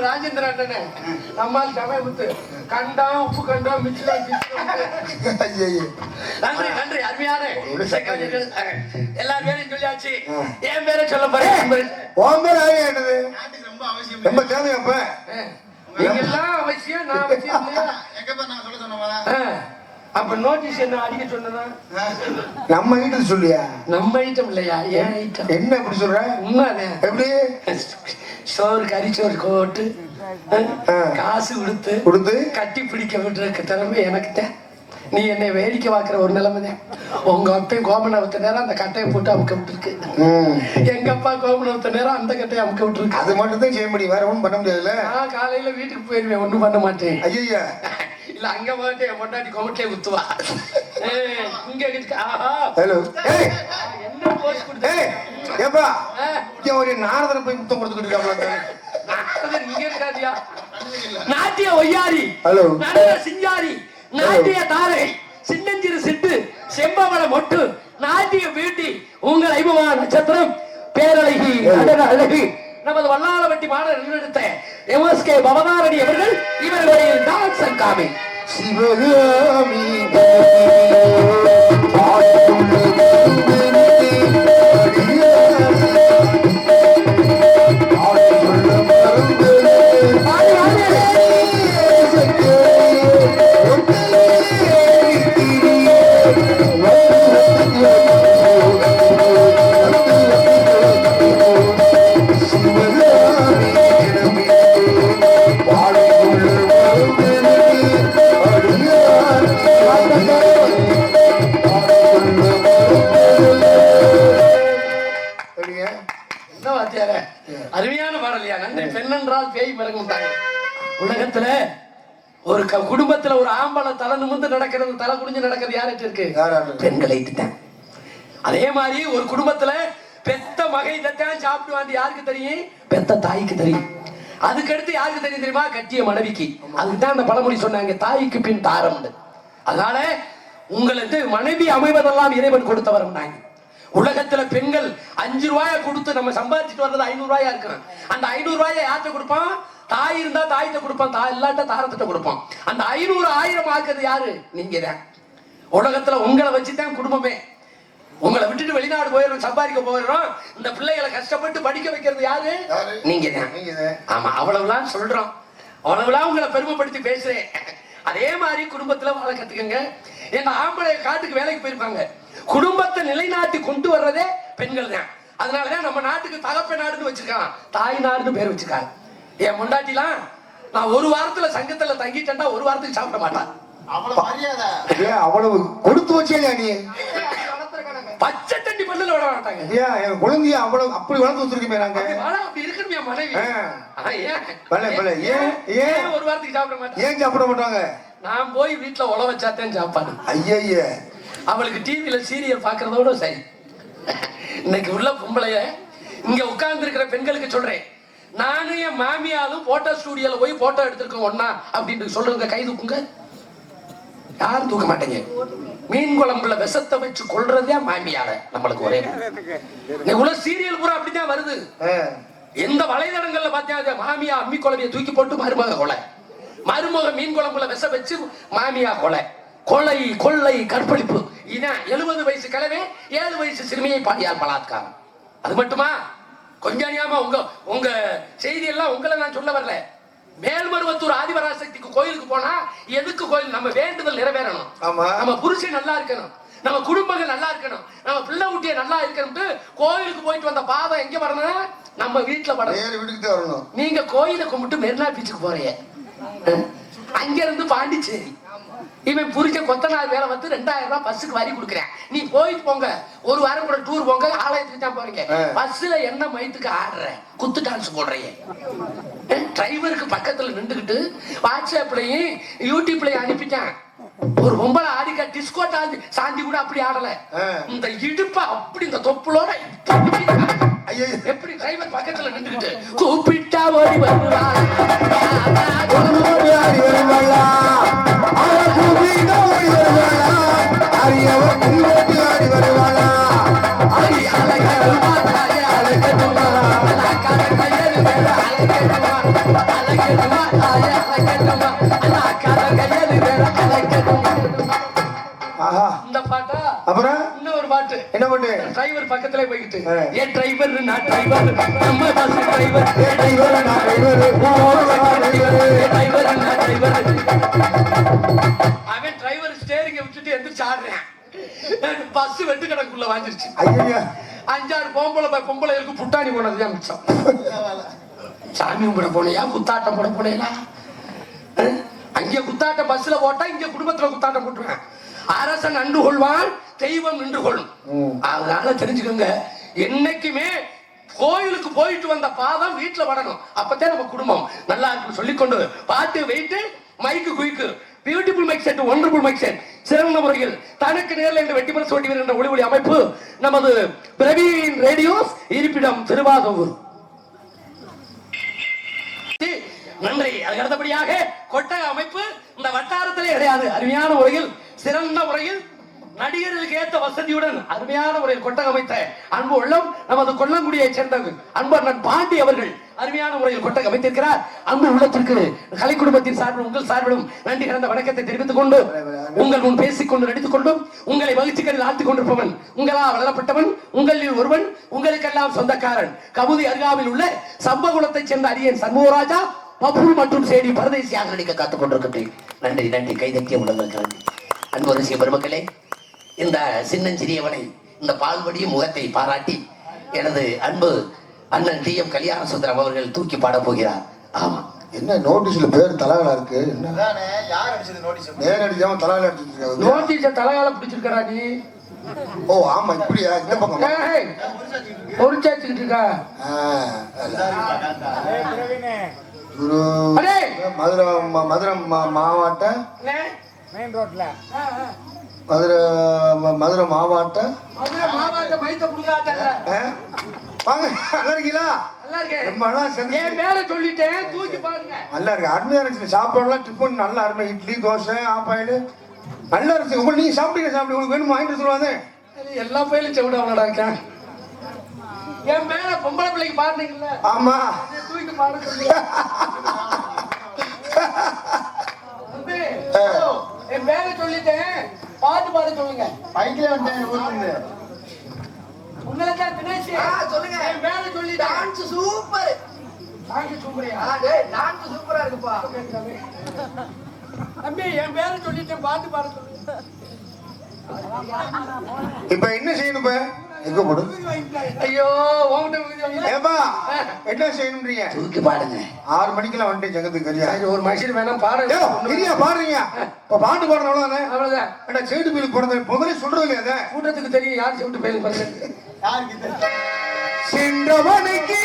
ராஜேந்திர அண்ணனே நம்மால் சமயமுத்து கண்டா உப்பு கண்டா மிச்சம். நன்றி நன்றி. அருமையான எல்லாரும் பேரையும் சொல்லியாச்சு. என் பேரை சொல்ல போறேன். ரொம்ப தேவை. அப்ப நீங்கெல்லாம் அவசியம், நான் அவசியம் இல்லையா? அப்ப நோட்டீஸ் என்ன அடிக்க சொன்னதா? நம்ம ஐட்டம் சொல்லியா? நம்ம ஐட்டம் இல்லையா? ஏன் ஐட்டம்? என்ன இப்படி சொல்ற? உண்மைதான். எப்படி? சோறு கறி சோறு கோட்டு காசு கொடுத்து கொடுத்து கட்டி பிடிக்க விட்டுருக்க திறமை எனக்கு தான். நீ என்னை வேடிக்கை பார்க்குற ஒரு நிலைமை தான். உங்க அப்பையும் கோமனவத்த நேரம் அந்த கட்டையை போட்டு அமுக்க விட்டுருக்கு. எங்க அப்பா கோமனவத்த நேரம் அந்த கட்டையை அமுக்க விட்டுருக்கு. அது மட்டும் தான் செய்ய முடியும், வேற ஒன்றும் பண்ண முடியாதுல்ல. நான் காலையில வீட்டுக்கு போயிருவேன், ஒண்ணும் பண்ண மாட்டேன். ஐயா இல்ல அங்க போட்டு என் பொண்டாட்டி கொமட்டிலே குத்துவா. இங்க ஹலோ என்ன போஸ்ட் கொடுத்த ஏப்பா இங்க ஒரு நாரதனை போய் முத்தம் கொடுத்துக்கிட்டு இருக்காங்க. இங்க இருக்காதியா நாட்டிய ஒய்யாரி, ஹலோ நல்ல சிங்காரி, நாட்டிய தாரை, சின்னஞ்சிறு சிட்டு, செம்பவள மொட்டு, நாட்டிய பியூட்டி, உங்கள் ஐபவா நட்சத்திரம், பேரழகி, நடன அழகி, நமது வல்லாளவட்டி மாடல் எடுத்த எம்எஸ்கே பவதாரணி அவர்கள் இவர்களுடைய டான்ஸ் அண்ட் காமி சிவகாமி அருமையான பாடலையா. நன்றி. பெண்ணென்றால் பேய் பிறகுட்டாங்க. உலகத்துல ஒரு குடும்பத்துல ஒரு ஆம்பளை தலை நிமிர்ந்து நடக்கிறது, தலை குடிஞ்சு நடக்கிறது யார்கிட்ட இருக்கு? பெண்களை தான். அதே மாதிரி ஒரு குடும்பத்துல பெத்த மகை தான் சாப்பிடுவான் யாருக்கு தெரியும்? பெத்த தாய்க்கு தெரியும். அதுக்கடுத்து யாருக்கு தெரியும் தெரியுமா? கட்டிய மனைவிக்கு. அதுதான் அந்த பழமொழி சொன்னாங்க, தாய்க்கு பின் தாரம். அதனால உங்களுக்கு மனைவி அமைவதெல்லாம் இறைவன் கொடுத்தவரும் நாங்க. உலகத்துல பெண்கள் 5 ரூபாய கொடுத்து நம்ம சம்பாதிச்சுட்டு வர்றது 500 ரூபாயா இருக்கிறோம். அந்த 500 ரூபாய யார்கிட்ட கொடுப்பான்? தாய் இருந்தா தாய்கிட்ட கொடுப்பான், தாய் இல்லாட்ட தாரத்திட்ட கொடுப்பான். அந்த 500 1000 ஆக்குறது யாரு? நீங்க தான். உலகத்துல உங்களை வச்சுதான் குடும்பமே. உங்களை விட்டுட்டு வெளிநாடு போயிடும், சம்பாதிக்க போயிடும். இந்த பிள்ளைகளை கஷ்டப்பட்டு படிக்க வைக்கிறது யாரு? நீங்க தான். ஆமா, அவ்வளவுலாம் சொல்றோம், அவ்வளவுலாம் உங்களை பெருமைப்படுத்தி பேசுறேன். அதே மாதிரி குடும்பத்துல வாழ கத்துக்கங்க. எங்க ஆம்பளை காட்டுக்கு வேலைக்கு போயிருப்பாங்க, குடும்பத்தை நிலைநாட்டி கொண்டு வர்றதே பெண்கள் தான். அதனாலதான் நம்ம நாட்டுக்கு தகப்ப நாடுன்னு வச்சிருக்கான், தாய் நாடுன்னு பேர் வச்சிருக்காங்க. என் முண்டாட்டிலாம் நான் ஒரு வாரத்துல சங்கத்துல தங்கிட்டேன்டா 1 வாரத்துக்கு சாப்பிட மாட்டான். அவ்வளவு கொடுத்து வச்சே நீ. பச்சை தண்ணி பல்லுல விட மாட்டாங்க. என் குழந்தைய அவ்வளவு அப்படி வளர்த்து வச்சிருக்கமே நாங்க. அப்படி இருக்கணும் என் மனைவி. ஏன் 1 வாரத்துக்கு சாப்பிட மாட்டேன்? ஏன் சாப்பிட மாட்டாங்க? நான் போய் வீட்டுல உழ வச்சாத்தேன் சாப்பாடு. ஐயா அவளுக்கு டிவியில சீரியல் பாக்குறதோட சரி. இன்னைக்கு உள்ள பொம்பளைய இங்க உட்கார்ந்து இருக்கிற பெண்களுக்கு சொல்றேன், நானும் என் மாமியாலும் போட்டோ ஸ்டுடியோல போய் போட்டோ எடுத்திருக்கோம் ஒன்னா அப்படின்னு சொல்லுங்க, கை தூக்குங்க. யாரும் தூக்க மாட்டேங்க. மீன் குழம்புல விஷத்தை வச்சு கொள்றதே மாமியால நம்மளுக்கு ஒரே. உள்ள சீரியல் பூரா அப்படித்தான் வருது. எந்த வலைதளங்கள்ல பார்த்தா மாமியா அம்மி குழம்பைய தூக்கி போட்டு மருமக கொலை, மருமக மீன் குழம்புல விஷ வச்சு மாமியா கொலை, கொலை கொள்ளை கற்பழிப்பு. இதான் 70 வயசு கிழமை 7 வயசு சிறுமியை பாலியல் பலாத்காரம். அது மட்டுமா? கொஞ்சம் உங்க உங்க செய்தி எல்லாம் உங்களை நான் சொல்ல வரல. மேல்மருவத்தூர் ஆதிபராசக்திக்கு கோயிலுக்கு போனா எதுக்கு கோயில்? நம்ம வேண்டுதல் நிறைவேறணும், நம்ம புருஷன் நல்லா இருக்கணும், நம்ம குடும்பங்கள் நல்லா இருக்கணும், நம்ம பிள்ளை குட்டிய நல்லா இருக்கணும். கோயிலுக்கு போயிட்டு வந்த பாதம் எங்க வரணும்? நம்ம வீட்டுல வரணும். நீங்க கோயிலை கும்பிட்டு மெரினா பீச்சுக்கு போறீங்க, அங்க இருந்து பாண்டிச்சேரி. இவன் புரிஞ்ச கொத்தனார் வேலை வந்து 2000 ரூபாய் பஸ்ஸுக்கு வரி கொடுக்குறேன். நீ போயிட்டு போங்க, 1 வாரம் கூட டூர் போங்க, ஆலயத்துக்கு தான் போறீங்க. பஸ்ல என்ன மயத்துக்கு ஆடுற, குத்து டான்ஸ் போடுறீங்க. டிரைவருக்கு பக்கத்துல நின்றுகிட்டு வாட்ஸ்அப்லயும் யூடியூப்லயும் அனுப்பிட்டான். ஒரு பொம்பளை ஆடிக்கா டிஸ்கோ சாந்தி கூட அப்படி ஆடல. இந்த இடுப்ப அப்படி இந்த தொப்புளோட எப்படி டிரைவர் பக்கத்துல நின்றுகிட்டு கூப்பிட்டா ஓடி வருவா. இந்த பாட்டா அப்புறம் இன்னொரு பாட்டு. என்ன பாட்டு? டிரைவர் பக்கத்துல போயிட்டு ஏ டிரைவர் நான் டிரைவர், நம்ம பஸ் டிரைவர், ஏ டிரைவர் நான் டிரைவர், டிரைவர் நான் டிரைவர். அவன் டிரைவர் ஸ்டேரிங்க விட்டுட்டு எந்திரிச்சு ஆடுறேன். பஸ் வெட்டு கணக்குள்ள வாங்கிருச்சு. 5-6 பொம்பளைகளுக்கு புட்டாணி போனது தான் மிச்சம். சாமி கும்பிட போனியா குத்தாட்டம் போட போனீங்களா? அங்க குத்தாட்டம் பஸ்ல போட்டா இங்க குடும்பத்துல குத்தாட்டம் போட்டுருவேன். அரசன் அன்று கொள்வான், தெய்வம் நின்று கொள்ளும். அதனால தெரிஞ்சுக்கோங்க, என்னைக்குமே கோயிலுக்கு போயிட்டு வந்த பாதம் வீட்டுல வரணும். அப்பதான் நம்ம குடும்பம் நல்லா இருக்கு சொல்லிக்கொண்டு பாட்டு weight mic quick beautiful mic set, wonderful mic set, சிறந்த முறையில் தனக்கு நேரில் என்று வெட்டி பரிசு ஓட்டி வருகின்ற ஒளி ஒளி அமைப்பு நமது பிரவீன் ரேடியோஸ், இருப்பிடம் திருவாதூர். நன்றி. அதுக்கு அடுத்தபடியாக கொட்டக அமைப்பு இந்த வட்டாரத்திலே கிடையாது. அருமையான முறையில், சிறந்த முறையில், நடிகர்களுக்கு ஏற்ற வசதியுடன் அருமையான முறையில் கொட்டகம் அமைத்த அன்பு உள்ளம் நமது கொல்லங்குடியை சேர்ந்த அன்பர் பாண்டி அவர்கள் அருமையான முறையில் கொட்டகம் அமைத்திருக்கிறார். அன்பு உள்ளத்திற்கு கலை குடும்பத்தின் சார்பில் உங்கள் சார்பிலும் நன்றி கலந்த வணக்கத்தை தெரிவித்துக் கொண்டு உங்கள் முன் பேசிக் கொண்டு நடித்துக் கொண்டும் உங்களை மகிழ்ச்சிகளில் ஆழ்த்திக் கொண்டிருப்பவன் உங்களா வளரப்பட்டவன் உங்களில் ஒருவன் உங்களுக்கெல்லாம் சொந்தக்காரன் கமுதி அருகாவில் உள்ள சம்பகுளத்தை சேர்ந்த அரியன் சண்முகராஜா பபுல் மற்றும் சேடி பரதேசியாக நடிக்க காத்துக் கொண்டிருக்கிறேன். நன்றி நன்றி. கைதட்டிய உடல் அன்பு ரசிக பெருமக்களே, இந்த சின்னஞ்சிறியவனை இந்த பால்வடியும் முகத்தை பாராட்டி எனது அன்பு அண்ணன் டி எம் கல்யாண சுந்தரம் அவர்கள் தூக்கி பாட போகிறார். ஆமா, என்ன நோட்டீஸ்ல பேர் தலகால இருக்கு? யார் அடிச்சது நோட்டீஸ்? நேர் அடிக்காம தலகால அடிச்சிருக்காங்க. நோட்டீஸ தலகால பிடிச்சிருக்கா நீ? ஓ ஆமா, இப்படியா? இந்த பக்கம் ஒரு சாச்சிக்கிட்டு இருக்கா? மதுரை மதுரை மாவட்ட மெயின் ரோட்ல மதுரை மதுரை மாவட்ட மைத்த புடுங்காட்டல. வாங்க, நல்லா இருக்கீங்களா? நல்லா இருக்கேன். ரொம்ப நல்லா செஞ்சு என் மேல சொல்லிட்டேன், தூக்கி பாருங்க. நல்லா இருக்கு, அருமையா இருந்துச்சு. சாப்பாடுலாம் டிஃபன் நல்லா அருமை. இட்லி, தோசை, ஆப்பாயில் நல்லா இருந்துச்சு. உங்களுக்கு நீங்க சாப்பிட்டீங்க, உங்களுக்கு வேணுமா வாங்கிட்டு சொல்லுவாங்க. எல்லா பயிலும் செவிட அவனடா இருக்கேன். என் மேல பொம்பளை பிள்ளைக்கு பாருங்களா? ஆமா, தூக்கி பாட சொல்லுங்க. என் மேல சொல்லிட்டேன், பாட்டு பாட சொல்லுங்க. பைக்ல வந்து உங்களுக்கெல்லாம் தினேஷ் சொல்லுங்க. என் மேல சொல்லி டான்ஸ் சூப்பர். டான்ஸ் சூப்பரியா? டேய் டான்ஸ் சூப்பரா இருக்குப்பா. தம்பி என் பேரை சொல்லிட்டேன், பாட்டு பாட சொல்லுங்க. இப்ப என்ன செய்யணும்? இப்ப எங்க போடு? ஐயோ உங்ககிட்ட ஏப்பா என்ன செய்யணும்ன்றீங்க? தூக்கி பாடுங்க. 6 மணிக்கெல்லாம் வந்துட்டு ஜங்கத்துக்கு கரியா ஒரு மனுஷன் வேணாம் பாட கரியா பாடுறீங்க. இப்ப பாட்டு பாடுற அவ்வளவுதானே? அவ்வளவுதான். ஏடா சேட்டு பீலுக்கு போறது முதல்ல சொல்றது இல்லையா? அதை கூட்டத்துக்கு தெரியும் யார் செவிட்டு பேரு பாருங்க. சென்றவனுக்கு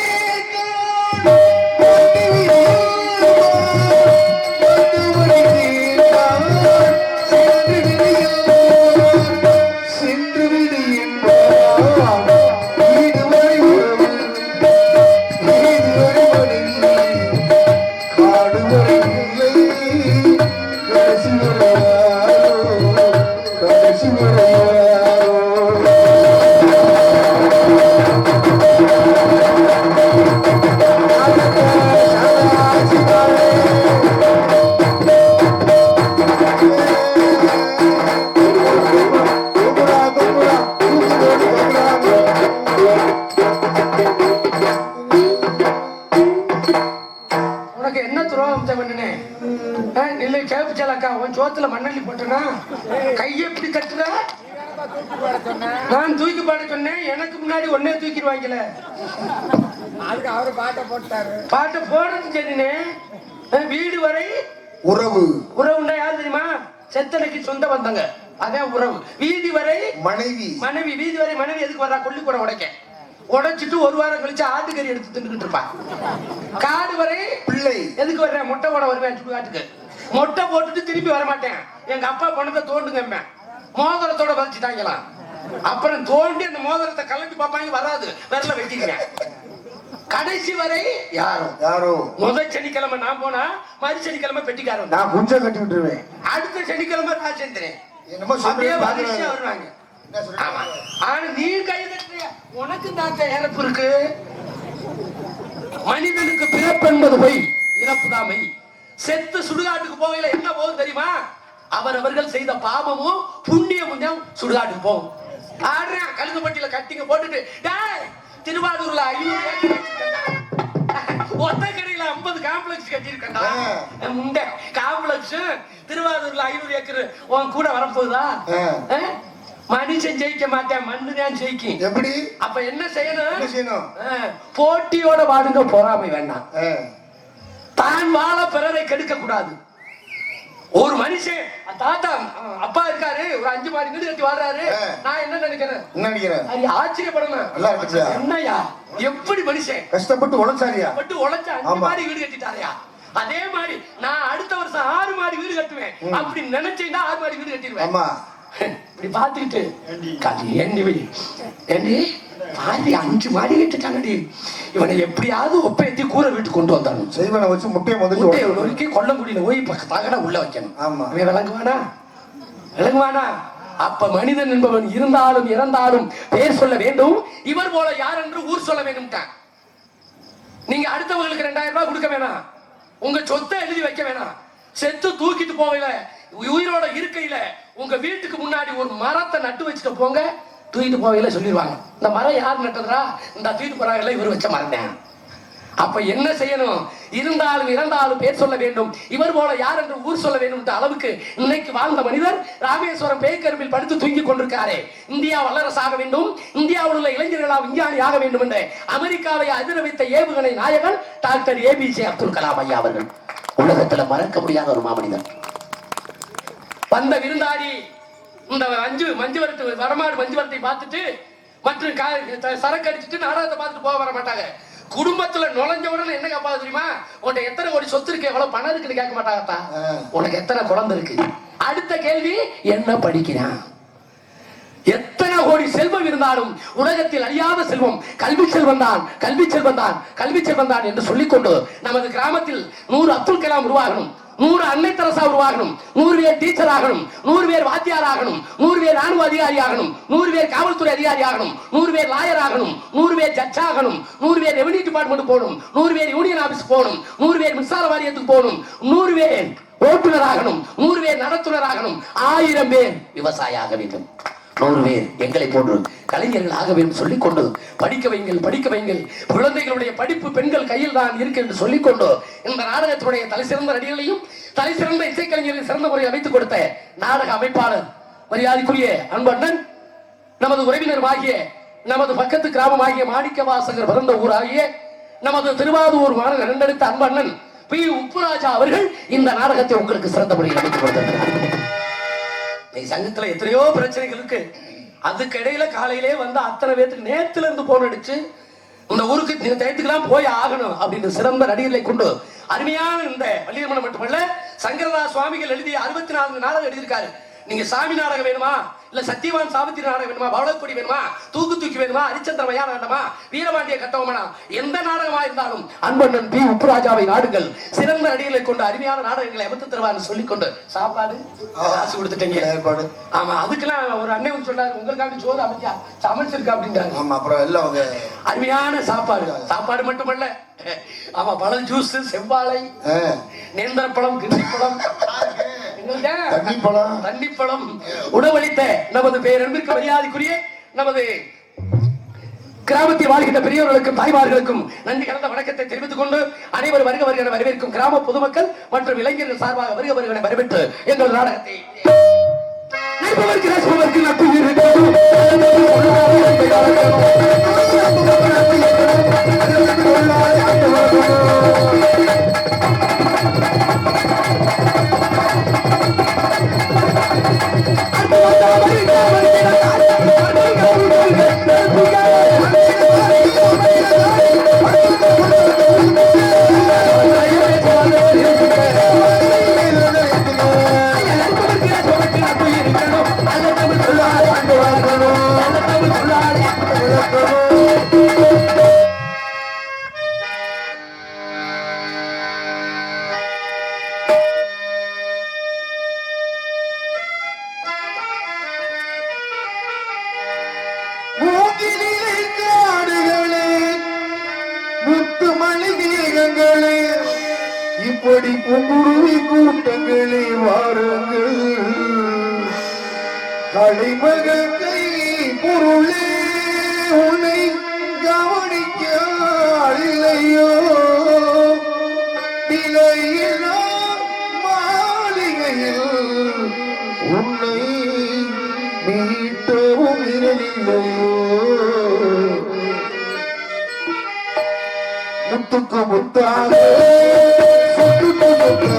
சோத்துல மண்ணள்ளி போட்டனா கையை எப்படி தட்டுற? நான் தூக்கி பாட சொன்னேன், எனக்கு முன்னாடி ஒன்னே தூக்கிடுவாங்கல. அதுக்கு அவரு பாட்டை போட்டாரு. பாட்டை போடுறது சரினே. வீடு வரை உறவு. உறவுண்டா யாரு தெரியுமா? செத்தனைக்கு சொந்த வந்தாங்க, அதான் உறவு. வீதி வரை மனைவி. மனைவி. வீதி வரை மனைவி எதுக்கு வர்றா? கொல்லிக்கூட உடைக்க. உடைச்சிட்டு ஒரு வாரம் கழிச்சு ஆட்டுக்கறி எடுத்து தின்னுட்டு இருப்பா. காடு வரை பிள்ளை. எதுக்கு வர்ற? மொட்டை போட வருவேன் சுடுகாட்டுக்கு. மொட்டை போட்டுட்டு திருப்பி வர மாட்டேன். எங்க அப்பா பணத்தை தோண்டுங்க, மோதிரத்தோட பதிச்சுட்டாங்களாம். அப்புறம் தோண்டி அந்த மோதிரத்தை கலட்டி பார்ப்பாங்க, வராது, விரல வெட்டிக்கிறேன். கடைசி வரை யாரோ யாரோ. முதல் சனிக்கிழமை நான் போனா மறு சனிக்கிழமை பெட்டிக்காரன். நான் குஞ்சம் கட்டி விட்டுருவேன். அடுத்த சனிக்கிழமை ராஜேந்திரன். என்னமோ வருவாங்க. ஆனா நீ கை தட்டுறிய, உனக்கு தான் இறப்பு இருக்கு. மனிதனுக்கு பிறப்பு என்பது போய் இறப்பு தான் மெய். செத்து சுடுகாட்டுக்கு போகல என்ன போகும் தெரியுமா? அவர்கள் செய்த பாவமும் புண்ணியமும் தான் சுடுகாட்டுக்கு போகும். ஆடுறேன் கழுகுப்பட்டியில கட்டிங்க போட்டுட்டு திருவாரூர்ல 500 ஒத்தக்கடையில 50 காம்ப்ளெக்ஸ் கட்டியிருக்கா. முண்டை காம்ப்ளெக்ஸ் திருவாரூர்ல 500 ஏக்கர் உன் கூட வரப்போகுதா? மனுஷன் ஜெயிக்க மாட்டேன், மண்ணுதான் ஜெயிக்கும். எப்படி? அப்ப என்ன செய்யணும்? என்ன செய்யணும்? போட்டியோட வாடுங்க, பொறாமை வேண்டாம். ஆ. தான் வாழ பிறரை கெடுக்க கூடாது. ஒரு மனுஷன் தாத்தா அப்பா இருக்காரு, ஒரு 5 மாடி வீடு கட்டி வாழ்றாரு. நான் என்ன நினைக்கிறேன்? என்ன நினைக்கிறேன்? அது ஆச்சரியப்படணும். நல்லா இருக்குயா? என்னையா எப்படி மனுஷன் கஷ்டப்பட்டு உழைச்சாரியா? பட்டு உழைச்ச 5 மாடி வீடு கட்டிட்டாரையா? அதே மாதிரி நான் அடுத்த வருஷம் 6 மாடி வீடு கட்டுவேன். அப்படி நினைச்சேன்னா 6 மாடி வீடு கட்டிடுவேன். ஆமா. இப்படி பாத்துக்கிட்டு ஏண்டி பாதி 5 மாடி கட்டிட்டானடி, இவனை எப்படியாவது ஒப்பேத்தி கூரை வீட்டுக்கு கொண்டு வந்தானு செய்வனை வச்சு முட்டையை முட்டையை நொறுக்கி கொல்லங்குடியில போய் தகட உள்ள வைக்கணும். ஆமா. விளங்குவானா? விளங்குவானா? அப்ப மனிதன் என்பவன் இருந்தாலும் இறந்தாலும் பேர் சொல்ல வேண்டும். இவர் போல யார் என்று ஊர் சொல்ல வேண்டும். நீங்க அடுத்தவங்களுக்கு 2000 ரூபாய் கொடுக்க வேணாம், உங்க சொத்தை எழுதி வைக்க வேணாம். செத்து தூக்கிட்டு போகல, உயிரோட இருக்கையில உங்க வீட்டுக்கு முன்னாடி ஒரு மரத்தை நட்டு வச்சுட்டு போங்க, தூக்கிட்டு போகல சொல்லிடுவாங்க. இந்த மரம் யார் நட்டதுரா? இந்த தூக்கிட்டு போறாங்கல்ல, இவர் வச்ச மரம் தான். அப்ப என்ன செய்யணும்? இருந்தாலும் இறந்தாலும் பேர் சொல்ல வேண்டும், இவர் போல யார் என்று ஊர் சொல்ல வேண்டும் என்ற அளவுக்கு இன்னைக்கு வாழ்ந்த மனிதர் ராமேஸ்வரம் பேய்கரும்பில் படுத்து தூங்கிக் கொண்டிருக்காரே. இந்தியா வல்லரசாக வேண்டும், இந்தியாவில் உள்ள இளைஞர்களால் விஞ்ஞானி ஆக வேண்டும் என்று அமெரிக்காவை அதிர வைத்த ஏவுகணை நாயகன் டாக்டர் APJ அப்துல் கலாம் ஐயா அவர்கள். உலகத்துல மறக்க முடியாத ஒரு மாமனிதர். வந்த விருந்தாடி இந்த வடமாடு மஞ்சுவரத்தை பார்த்துட்டு மற்றும் சரக்கு அடிச்சுட்டு நாடகத்தை பார்த்துட்டு போக வர மாட்டாங்க. குடும்பத்துல நுழைஞ்ச உடனே என்ன கேட்பாங்க தெரியுமா? உன்கிட்ட எத்தனை கோடி சொத்து இருக்கு, எவ்வளவு பணம் இருக்குன்னு கேட்க மாட்டாங்கப்பா. உனக்கு எத்தனை குழந்தை இருக்கு? அடுத்த கேள்வி என்ன படிக்கிறான்? எத்தனை கோடி செல்வம் இருந்தாலும் உலகத்தில் அழியாத செல்வம் கல்வி செல்வம் தான், கல்வி செல்வம் தான், கல்வி செல்வம் தான் என்று சொல்லிக்கொண்டு நமது கிராமத்தில் 100 அப்துல் கலாம் உருவாகணும், 100 அன்னை தெரசா உருவாகணும், 100 பேர் டீச்சர் ஆகணும், 100 பேர் வாத்தியார் ஆகணும், 100 பேர் ராணுவ அதிகாரி ஆகணும், 100 பேர் காவல்துறை அதிகாரி ஆகணும், 100 பேர் லாயர் ஆகணும், 100 பேர் ஜட்ஜ் ஆகணும், 100 பேர் ரெவன்யூ டிபார்ட்மெண்ட் போகணும், 100 பேர் யூனியன் ஆபீஸ் போகணும், 100 பேர் மின்சார வாரியத்துக்கு போகணும், 100 பேர் ஓட்டுநர் ஆகணும், 100 பேர் நடத்துனர் ஆகணும், 1000 பேர் விவசாய ஆக வேண்டும், 100 பேர் எங்களை போன்று கலைஞர்கள் ஆக வேண்டும் சொல்லிக் கொண்டு படிக்க வைங்கள், படிக்க வைங்கள், குழந்தைகளுடைய படிப்பு பெண்கள் கையில் தான் இருக்கு என்று சொல்லிக் கொண்டு இந்த நாடகத்தினுடைய தலைசிறந்த நடிகர்களையும் தலைசிறந்த இசைக்கலைஞர்களையும் சிறந்த முறையில் அமைத்துக் கொடுத்த நாடக அமைப்பாளர் மரியாதைக்குரிய அன்பண்ணன், நமது உறவினருமாகிய நமது பக்கத்து கிராமமாகிய மாணிக்க வாசகர் பிறந்த ஊராகிய நமது திருவாரூர் மாநகர் இரண்டெடுத்த அன்பண்ணன் பி. உப்புராஜா அவர்கள் இந்த நாடகத்தை உங்களுக்கு சிறந்த முறையில் அமைத்துக் கொடுத்திருக்கிறார். சங்கத்துல எத்தனையோ பிரச்சனைகள் இருக்கு. அதுக்கு இடையில காலையிலே வந்து அத்தனை பேருக்கு நேத்துல இருந்து போன் அடிச்சு இந்த ஊருக்கு இந்த டயத்துக்கெல்லாம் போய் ஆகணும் அப்படின்னு சிறந்த நடிகர்களை கொண்டு அருமையான இந்த வள்ளியம்மன் மட்டுமல்ல சங்கரதாஸ் சுவாமிகள் எழுதிய 64 நாடகம் எழுதியிருக்காரு. நீங்க சாமி நாடகம் வேணுமா, இல்ல சத்தியவான் சாவித்திரி நாடகம் வேணுமா, பவளக்கொடி வேணுமா, தூக்கு வேணுமா, ஹரிச்சந்திர மயான வேண்டுமா, வீரபாண்டிய கட்டபொம்மனா, எந்த நாடகமா இருந்தாலும் அன்பண்ணன் பி. உப்புராஜாவை நாடுங்கள். சிறந்த நடிகர்களை கொண்டு அருமையான நாடகங்களை அமைத்து தருவான்னு சொல்லிக்கொண்டு சாப்பாடு காசு கொடுத்துட்டீங்க. ஆமா, அதுக்கெல்லாம் ஒரு அண்ணன் சொல்றாரு, உங்களுக்காக சோறு அமைச்சா சமைச்சிருக்கா அப்படின்றாங்க. ஆமா, அப்புறம் எல்லாம் அருமையான சாப்பாடு மட்டுமல்ல, ஆமா, பழம் ஜூஸ், செவ்வாழை, நேந்திரப்பழம், கிண்டிப்பழம், தண்ணிப்பழம் உணவளித்த நமது பேரன்பிற்கு மரியாதைக்குரிய நமது கிராமத்தில் வாழ்கின்ற பெரியவர்களுக்கும் தாய்மார்களுக்கும் நன்றி கலந்த வணக்கத்தை தெரிவித்துக் கொண்டு அனைவரும் வருக வருகிற வரவேற்கும் கிராம பொதுமக்கள் மற்றும் இளைஞர்கள் சார்பாக வருக வருகிற வரவேற்று எங்கள் நாடகத்தை இப்படி குங்குருவி கூட்டங்களே வாருங்கள், கலைமக கை பொருளே உன்னை கவனிக்க இல்லையோ, நிலையிலா மாளிகையில் உன்னை மீட்டவும் இரவில்லையோ முத்துக்கு முத்தாக சொத்துக்கு முத்தாக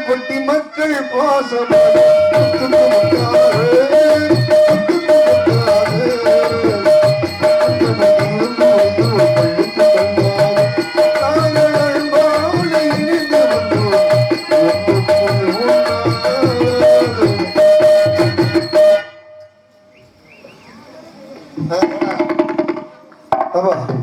பட்டி மக்கள் பாசமாக அப்பா